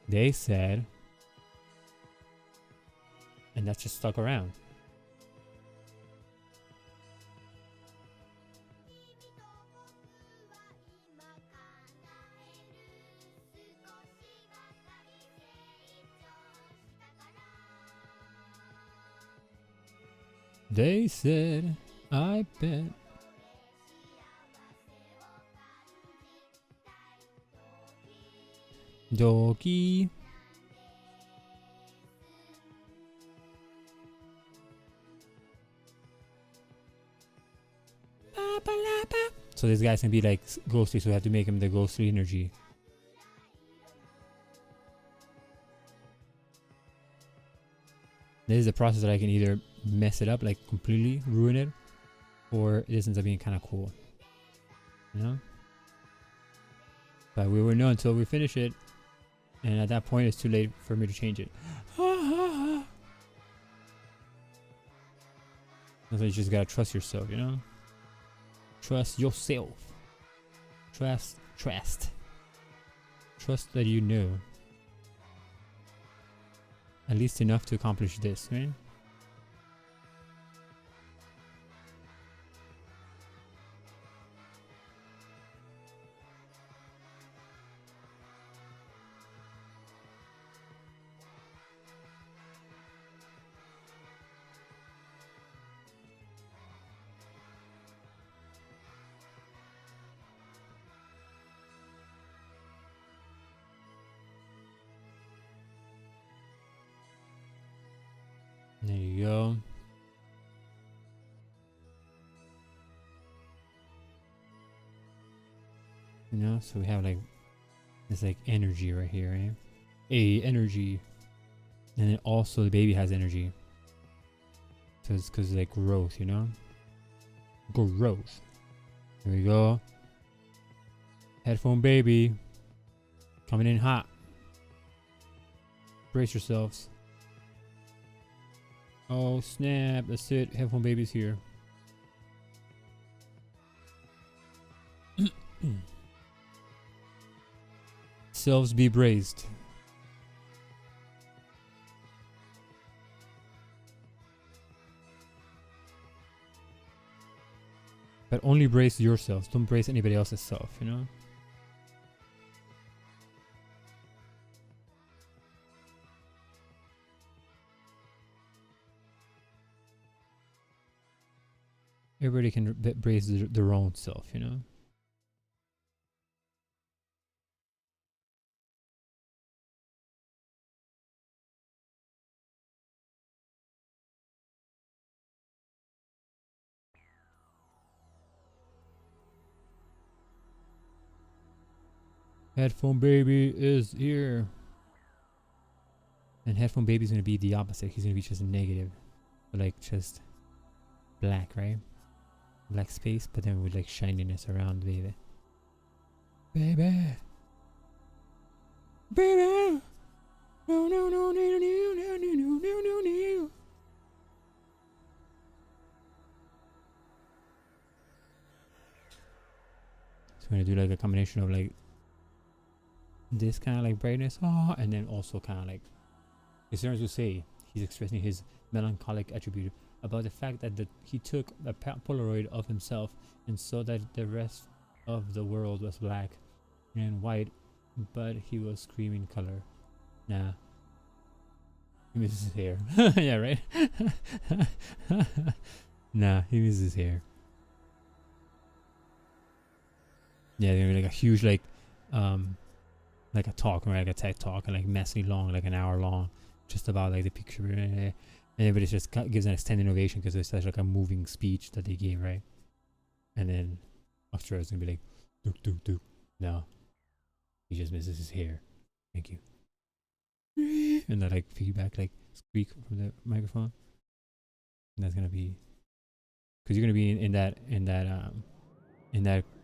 they said, and that's just stuck around. They said, I bet. Doggy. So this guy's gonna be like ghostly, so we have to make him the ghostly energy. This is a process that I can either mess it up, like completely ruin it, or it ends up being kind of cool, you know? But we won't know until we finish it, and at that point it's too late for me to change it. So you just gotta trust yourself, you know? Trust yourself. Trust that you know at least enough to accomplish this, right? There you go. You know, so we have like this like energy right here, right? Energy. And then also the baby has energy. So it's because like growth, you know? Growth. Here we go. Headphone baby. Coming in hot. Brace yourselves. Oh snap, that's it. Headphone baby's here. Selves be braced. But only brace yourselves. Don't brace anybody else's self, you know? Everybody can brace their own self, you know? Headphone baby is here. And headphone baby is going to be the opposite. He's going to be just negative. Like just black, right? Black space, but then with like shininess around, baby. baby, baby. No, no, no, no, no, no, no, no, no, no, no. So I'm gonna do like a combination of like this kind of like brightness, and then also kind of like, as soon as you say he's expressing his melancholic attribute about the fact that he took a Polaroid of himself and saw that the rest of the world was black and white, but he was screaming color. Nah, he misses his hair. Yeah, right. Nah, he misses his hair. Yeah, there's gonna be like a huge like a talk, right? Like a TED talk, and like messy long, like an hour long, just about like the picture, and everybody just gives an extended ovation because it's such like a moving speech that they gave, right? And then Australia's gonna be like, "Duke, Duke, Duke." No, he just misses his hair. Thank you. And that like feedback, like squeak from the microphone. And that's gonna be because you're gonna be in that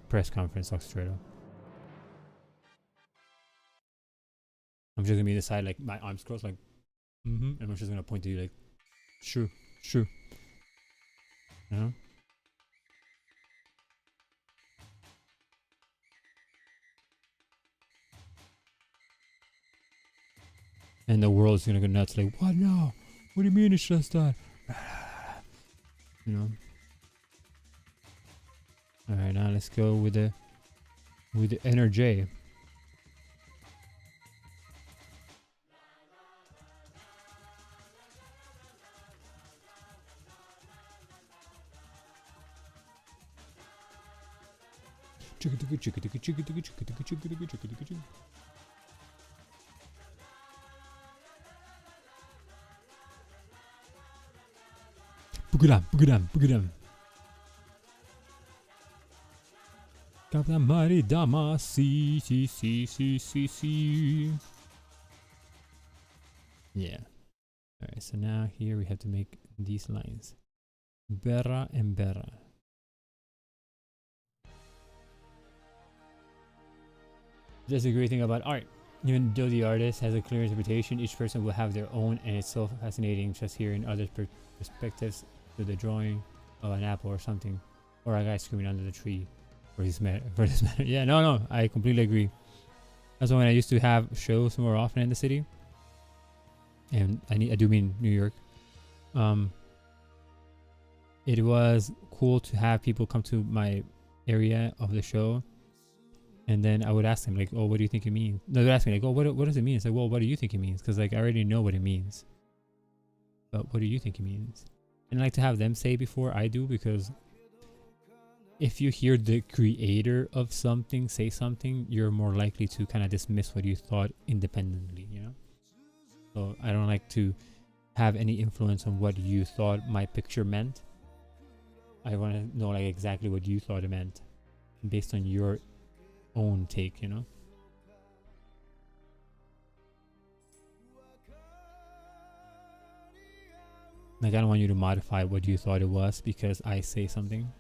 press conference, Australia. I'm just gonna be in the side, like my arms crossed, like, and I'm just gonna point to you, like, sure, sure, you know. And the world's gonna go nuts, like, what? No, what do you mean it's just that? You know. All right, now let's go with the energy. Bugadam, bugadam, bugadam. Captain Mighty Dama, see. Yeah. Alright, so now here we have to make these lines. Berra and berra. That's the great thing about art. Even though the artist has a clear interpretation, each person will have their own, and it's so fascinating just hearing other perspectives to the drawing of an apple or something, or a guy screaming under the tree. For this matter. Yeah, no, I completely agree. That's why when I used to have shows more often in the city, and I do mean New York, it was cool to have people come to my area of the show, and then I would ask them like, oh, what do you think it means? No, they'd ask me like, oh, what does it mean? It's like, well, what do you think it means? Because like I already know what it means, but what do you think it means? And I like to have them say before I do, because if you hear the creator of something say something, you're more likely to kind of dismiss what you thought independently, you know? So I don't like to have any influence on what you thought my picture meant. I want to know like exactly what you thought it meant based on your own take, you know? Like I don't want you to modify what you thought it was because I say something.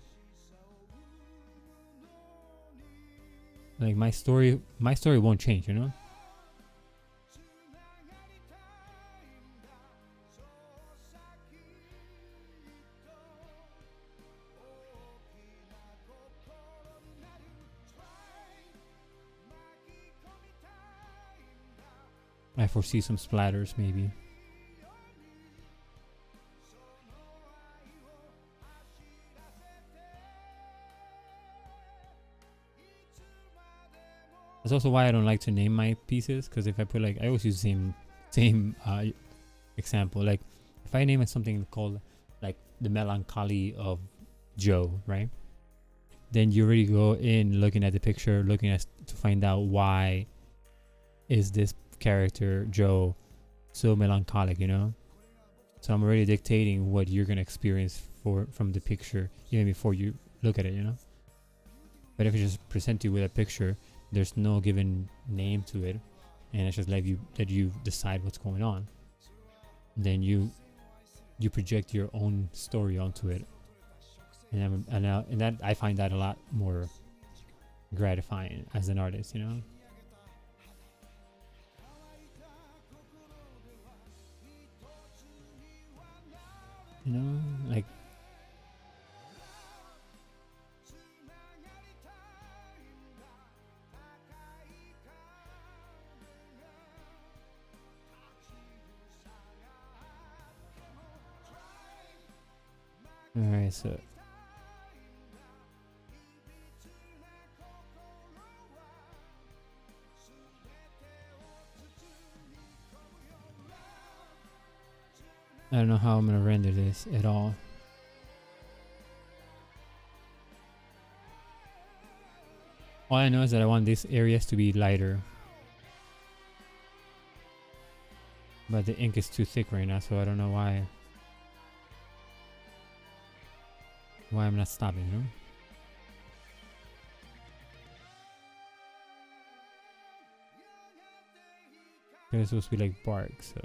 Like my story won't change, you know? I foresee some splatters maybe. That's also why I don't like to name my pieces, because if I put like, I always use the same example. Like if I name it something called like the melancholy of Joe, right? Then you already go in looking at the picture, looking at to find out why is this character Joe so melancholic, you know? So I'm already dictating what you're gonna experience from the picture even before you look at it, you know? But if I just present you with a picture, there's no given name to it, and it's just like that you decide what's going on. Then you project your own story onto it, and that I find that a lot more gratifying as an artist, you know? You know, like alright, so I don't know how I'm gonna render this at all. All I know is that I want these areas to be lighter. But the ink is too thick right now, so I don't know why I'm not stopping, you know? It's supposed to be like bark, so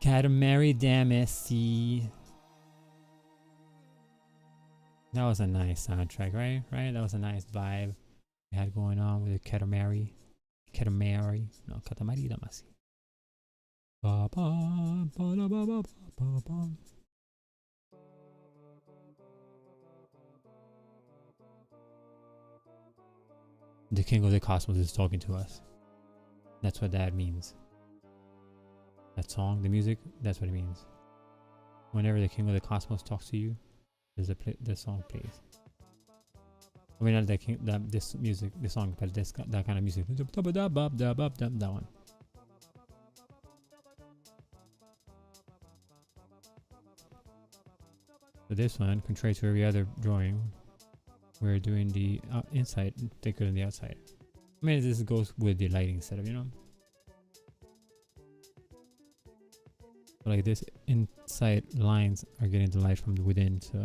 Katamari Damacy. That was a nice soundtrack, right? Right? That was a nice vibe we had going on with the Katamari. No, Katamari Damacy. Ba ba ba ba ba ba ba ba. The king of the cosmos is talking to us. That's what that means. That song, the music, that's what it means. Whenever the king of the cosmos talks to you, the song plays. I mean, not the king, this music, the song, but that kind of music. That one. So this one, contrary to every other drawing, we're doing the inside thicker than the outside. I mean, this goes with the lighting setup, you know? Like this inside lines are getting the light from within, so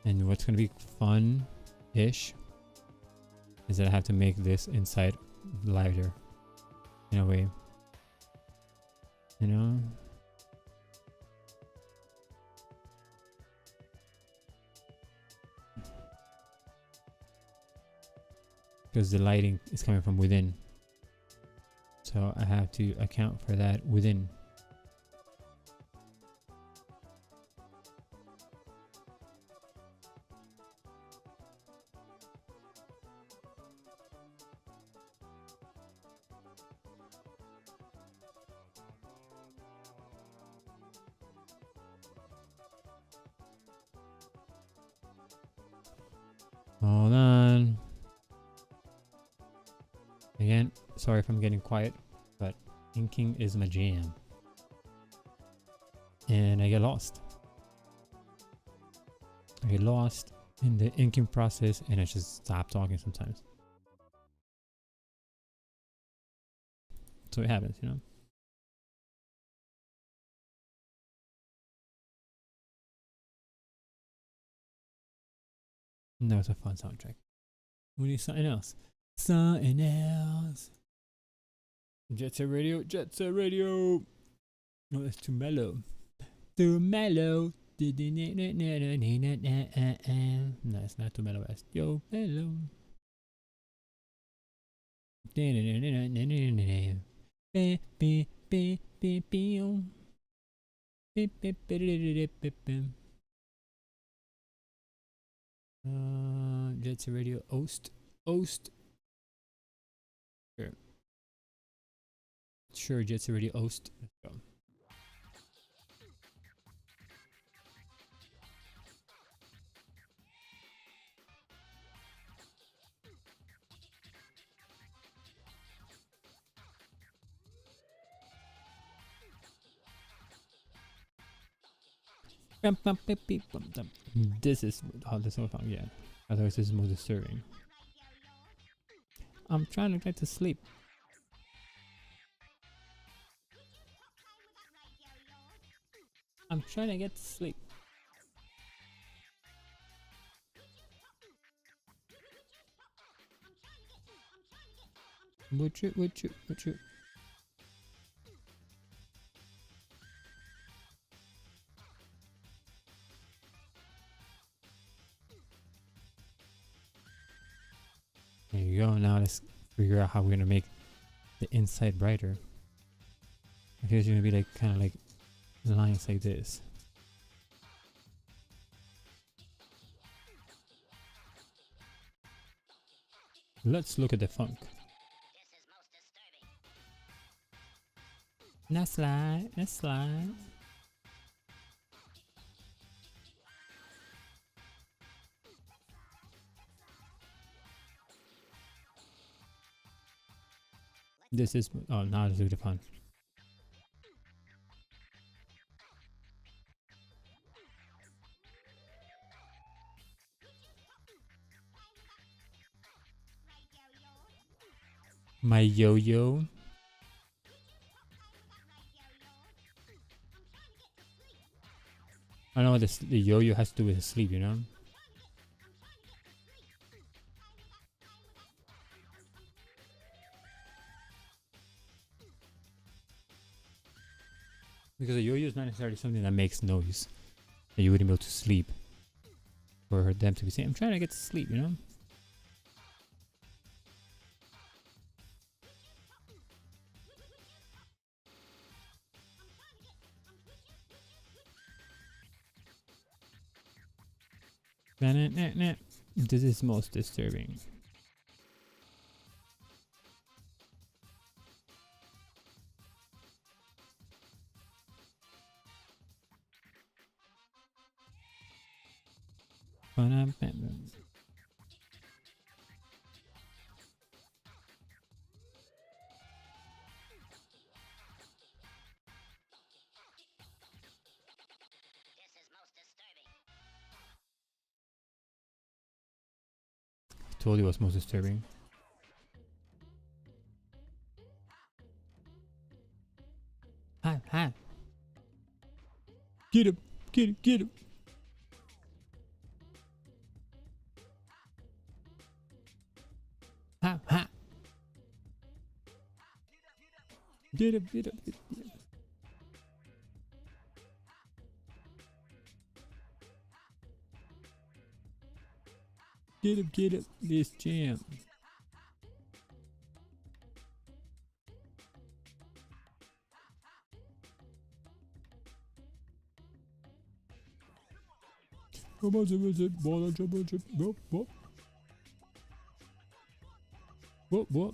and what's gonna be fun-ish is that I have to make this inside lighter in a way, you know? Because the lighting is coming from within, so I have to account for that within. Hold on. Again, sorry if I'm getting quiet, but inking is my jam. And I get lost. I get lost in the inking process and I just stop talking sometimes. So it happens, you know? And that was a fun soundtrack. We need something else. Something else. Jet Set Radio, Jet Set Radio. No, that's too mellow. Too mellow. No, it's not too mellow. That's yo mellow. Jet Set Radio, Oast. Sure, Jet Set Radio, Oast. Let's go. This is oh, this whole song, yeah. Otherwise, this is more disturbing. I'm trying to get to sleep. I'm trying to get to sleep. Would you? There you go. Now let's figure out how we're gonna make the inside brighter. I guess you're gonna be like kind of like lines like this. Let's look at the funk. Let's slide. Let's slide. This is oh now let's do the fun. My yo-yo. I don't know what the yo-yo has to do with sleep, you know? Because a yo-yo is not necessarily something that makes noise that you wouldn't be able to sleep. For them to be saying, I'm trying to get to sleep, you know? This is most disturbing. Told you what's most disturbing. Hi. Get him. Get him. Ha. Get him. Get him. This jam. What?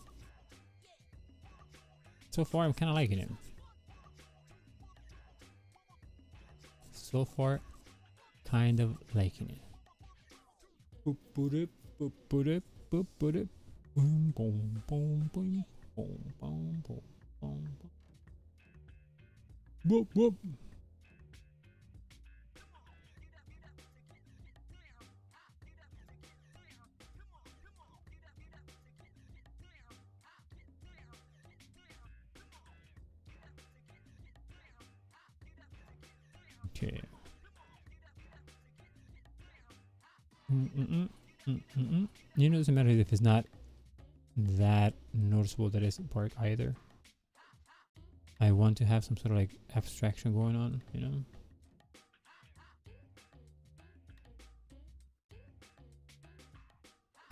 So far, I'm kind of liking it. So far, kind of liking it. Whoop. Okay. You know, it doesn't matter if it's not that noticeable that it's bark either. I want to have some sort of like abstraction going on, you know?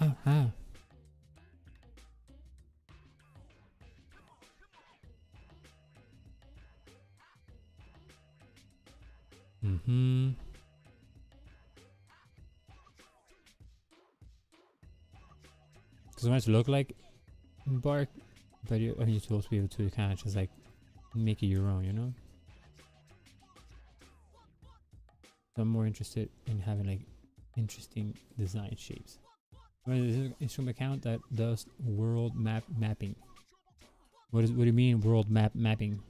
Aha. Because it might look like bark, but you're supposed to be able to kind of just like make it your own, you know? So I'm more interested in having like interesting design shapes. Well, this is an instrument account that does world mapping. What do you mean world mapping?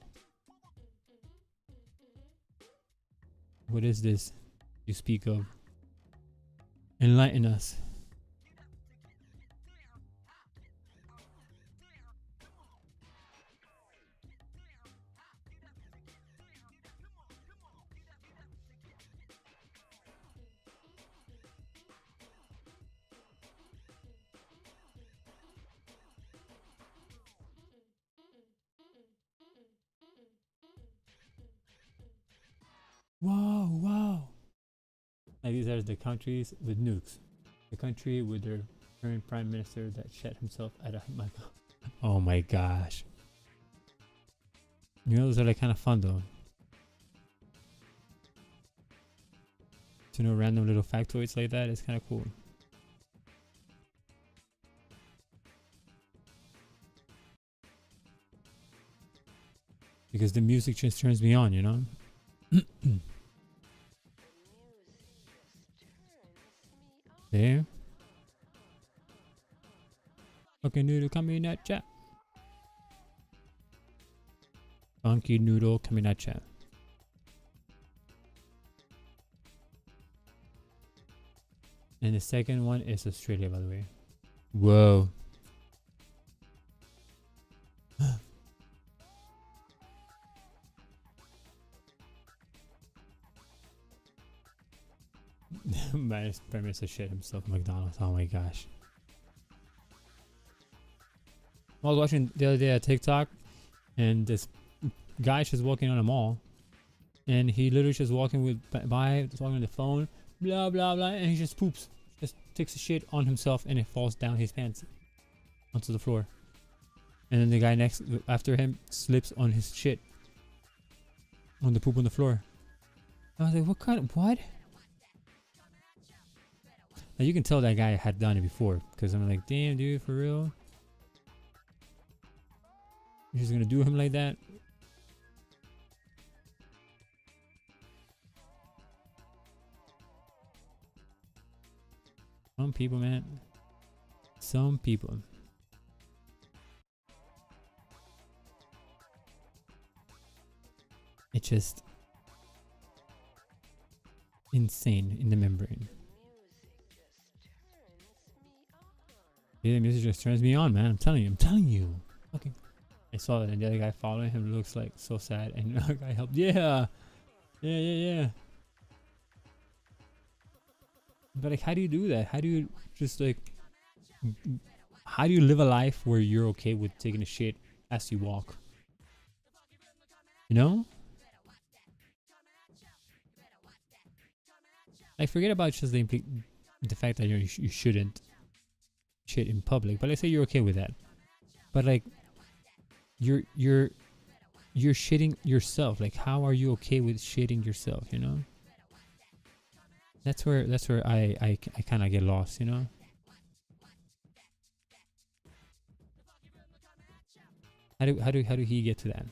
What is this? you speak of. Enlighten us. Wow, wow. Like these are the countries with nukes. The country with their current prime minister that shot himself at a oh my gosh. You know, those are like kind of fun though. To know random little factoids like that is kind of cool. Because the music just turns me on, you know? There. Fucking noodle coming at chat. Funky noodle coming at chat. And the second one is Australia, by the way. Whoa. My prime minister shit himself at McDonald's. Oh my gosh. I was watching the other day a TikTok, and this guy's just walking on a mall, and he literally just walking talking on the phone, blah blah blah, and he just poops, just takes a shit on himself, and it falls down his pants onto the floor, and then the guy next after him slips on his shit on the poop on the floor. I was like, what? Now you can tell that guy had done it before, because I'm like, damn dude, for real? You're just gonna do him like that? Some people, man. Some people. It's just insane in the membrane. Yeah, the music just turns me on, man. I'm telling you. Fucking. I saw that, and the other guy following him looks like so sad, and the other guy helped. Yeah. But like, how do you do that? How do you just like? How do you live a life where you're okay with taking a shit as you walk? You know? Like, forget about just the fact that you shouldn't shit in public, but let's say you're okay with that. But like, you're shitting yourself. Like, how are you okay with shitting yourself? You know? That's where I kind of get lost. You know? How do he get to that?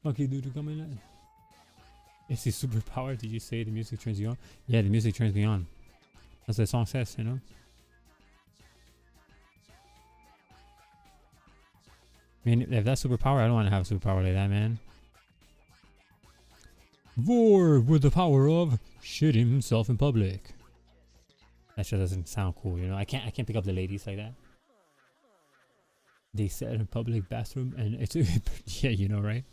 Funky dude coming in. It's his superpower. Did you say the music turns you on? Yeah, the music turns me on. That's what the song says, you know? I mean, if that's superpower, I don't want to have a superpower like that, man. Vor with the power of shitting himself in public. That just doesn't sound cool, you know? I can't pick up the ladies like that. They sit in a public bathroom and it's yeah, you know, right?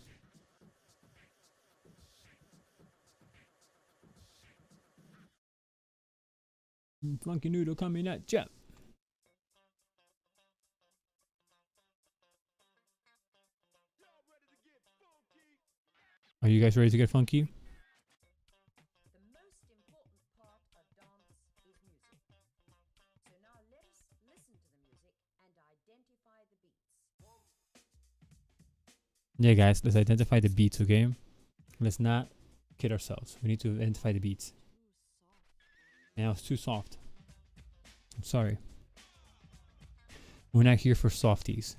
Funky noodle coming at ya. Are you guys ready to get funky? The most important part of dance is music. So now let us listen to the music and identify the beats. Yeah, guys, let's identify the beats, okay? Let's not kid ourselves. We need to identify the beats. Yeah, it's too soft. I'm sorry. We're not here for softies.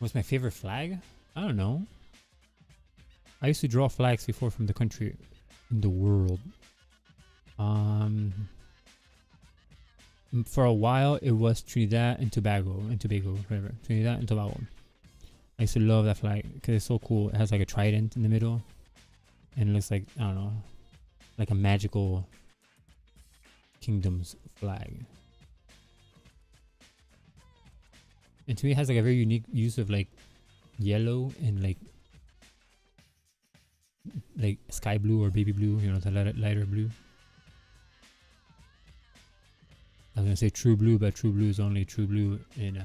What's my favorite flag? I don't know. I used to draw flags before from the country in the world. For a while it was Trinidad and Tobago, whatever. Trinidad and Tobago. I used to love that flag because it's so cool. It has like a trident in the middle, and it looks like, I don't know, like a magical kingdom's flag. And to me, it has like a very unique use of like yellow and like sky blue or baby blue, you know, the lighter blue. I was gonna say true blue, but true blue is only true blue in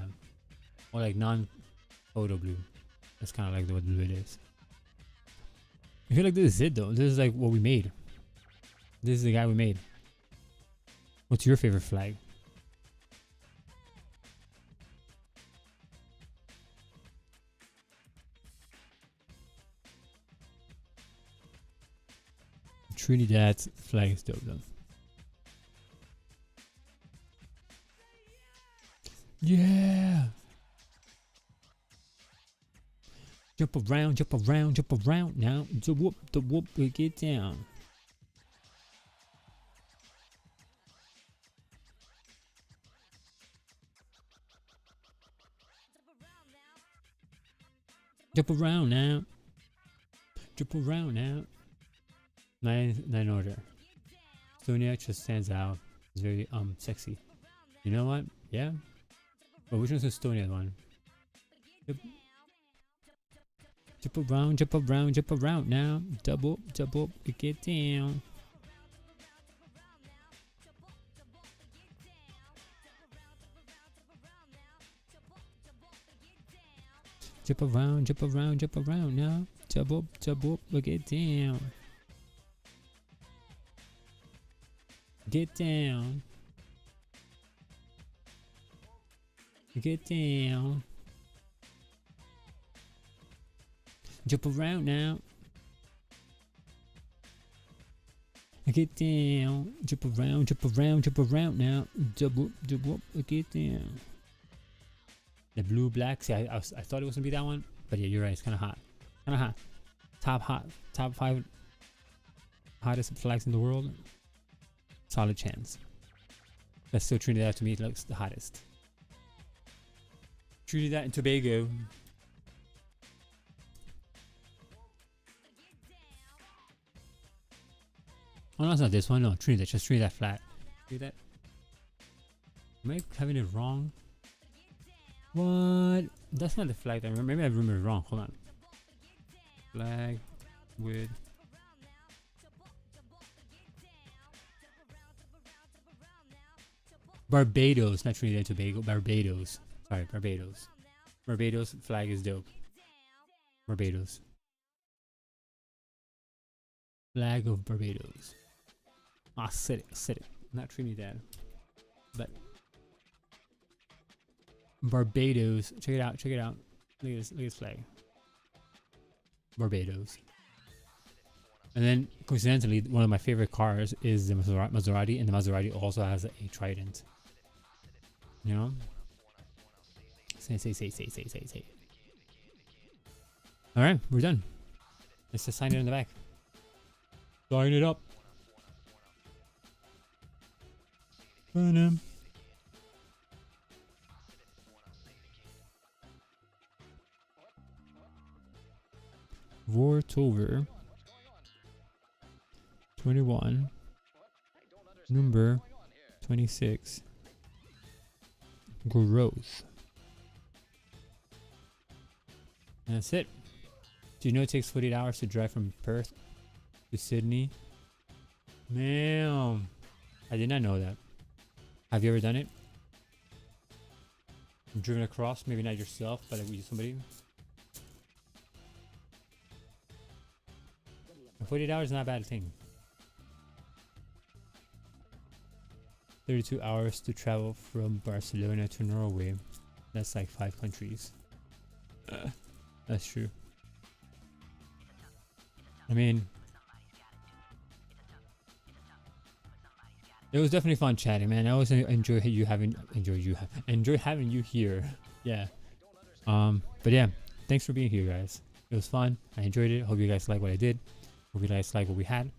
or like non-photo blue. That's kind of like what blue it is. I feel like this is it though. This is like what we made. This is the guy we made. What's your favorite flag? Trinidad's flag is dope though. Yeah. Jump around, jump around, jump around now. The whoop, we get down. Jump around now. Jump around now. Nine order. Sonia just stands out. It's very sexy. You know what? Yeah. But which one's the Estonia one? Jump around, jump around, jump around now. Double, get down. Jump around, jump around, jump around now. Double, get down. Get down. Get down. Jump around now. Get down. Jump around, jump around, jump around now. Double, get down. The blue black. See, I thought it was gonna be that one, but yeah, you're right. It's kind of hot. Top 5 hottest flags in the world. Solid chance. That's still Trinidad to me. It looks the hottest. Trinidad and Tobago. Oh no, it's not this one. No, Trinidad. Just Trinidad flag. Trinidad. Am I having it wrong? What? That's not the flag. Maybe I remember it wrong. Hold on. Flag with Barbados, not Trinidad and Tobago. Barbados. Sorry, Barbados. Barbados flag is dope. Barbados. Flag of Barbados. Ah, said it. Not Trinidad. But Barbados. Check it out. Look at this flag. Barbados. And then, coincidentally, one of my favorite cars is the Maserati, and the Maserati also has a trident. You know? Say. Alright, we're done. Let's just sign it in the back. Sign it up. Vortober 21 number 26 growth. And that's it. Do you know it takes 48 hours to drive from Perth to Sydney? Man, I did not know that. Have you ever done it? Driven across, maybe not yourself, but with somebody. 48 hours is not a bad thing. 32 hours to travel from Barcelona to Norway. That's like 5 countries. That's true. I mean, it was definitely fun chatting, man. I always enjoy having you here. Yeah. But yeah, thanks for being here, guys. It was fun. I enjoyed it. Hope you guys like what I did. Hope you guys like what we had.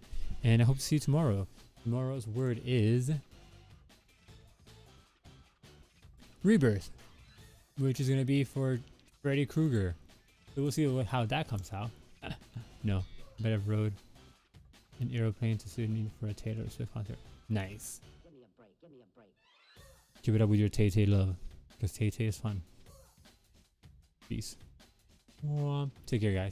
And I hope to see you tomorrow. Tomorrow's word is rebirth, which is going to be for Freddy Krueger. So we'll see how that comes out. No, but I've rode an aeroplane to Sydney for a Taylor Swift concert. Nice. Give me a break, give me a break. Keep it up with your Tay Tay love, because Tay Tay is fun. Peace. Take care, guys.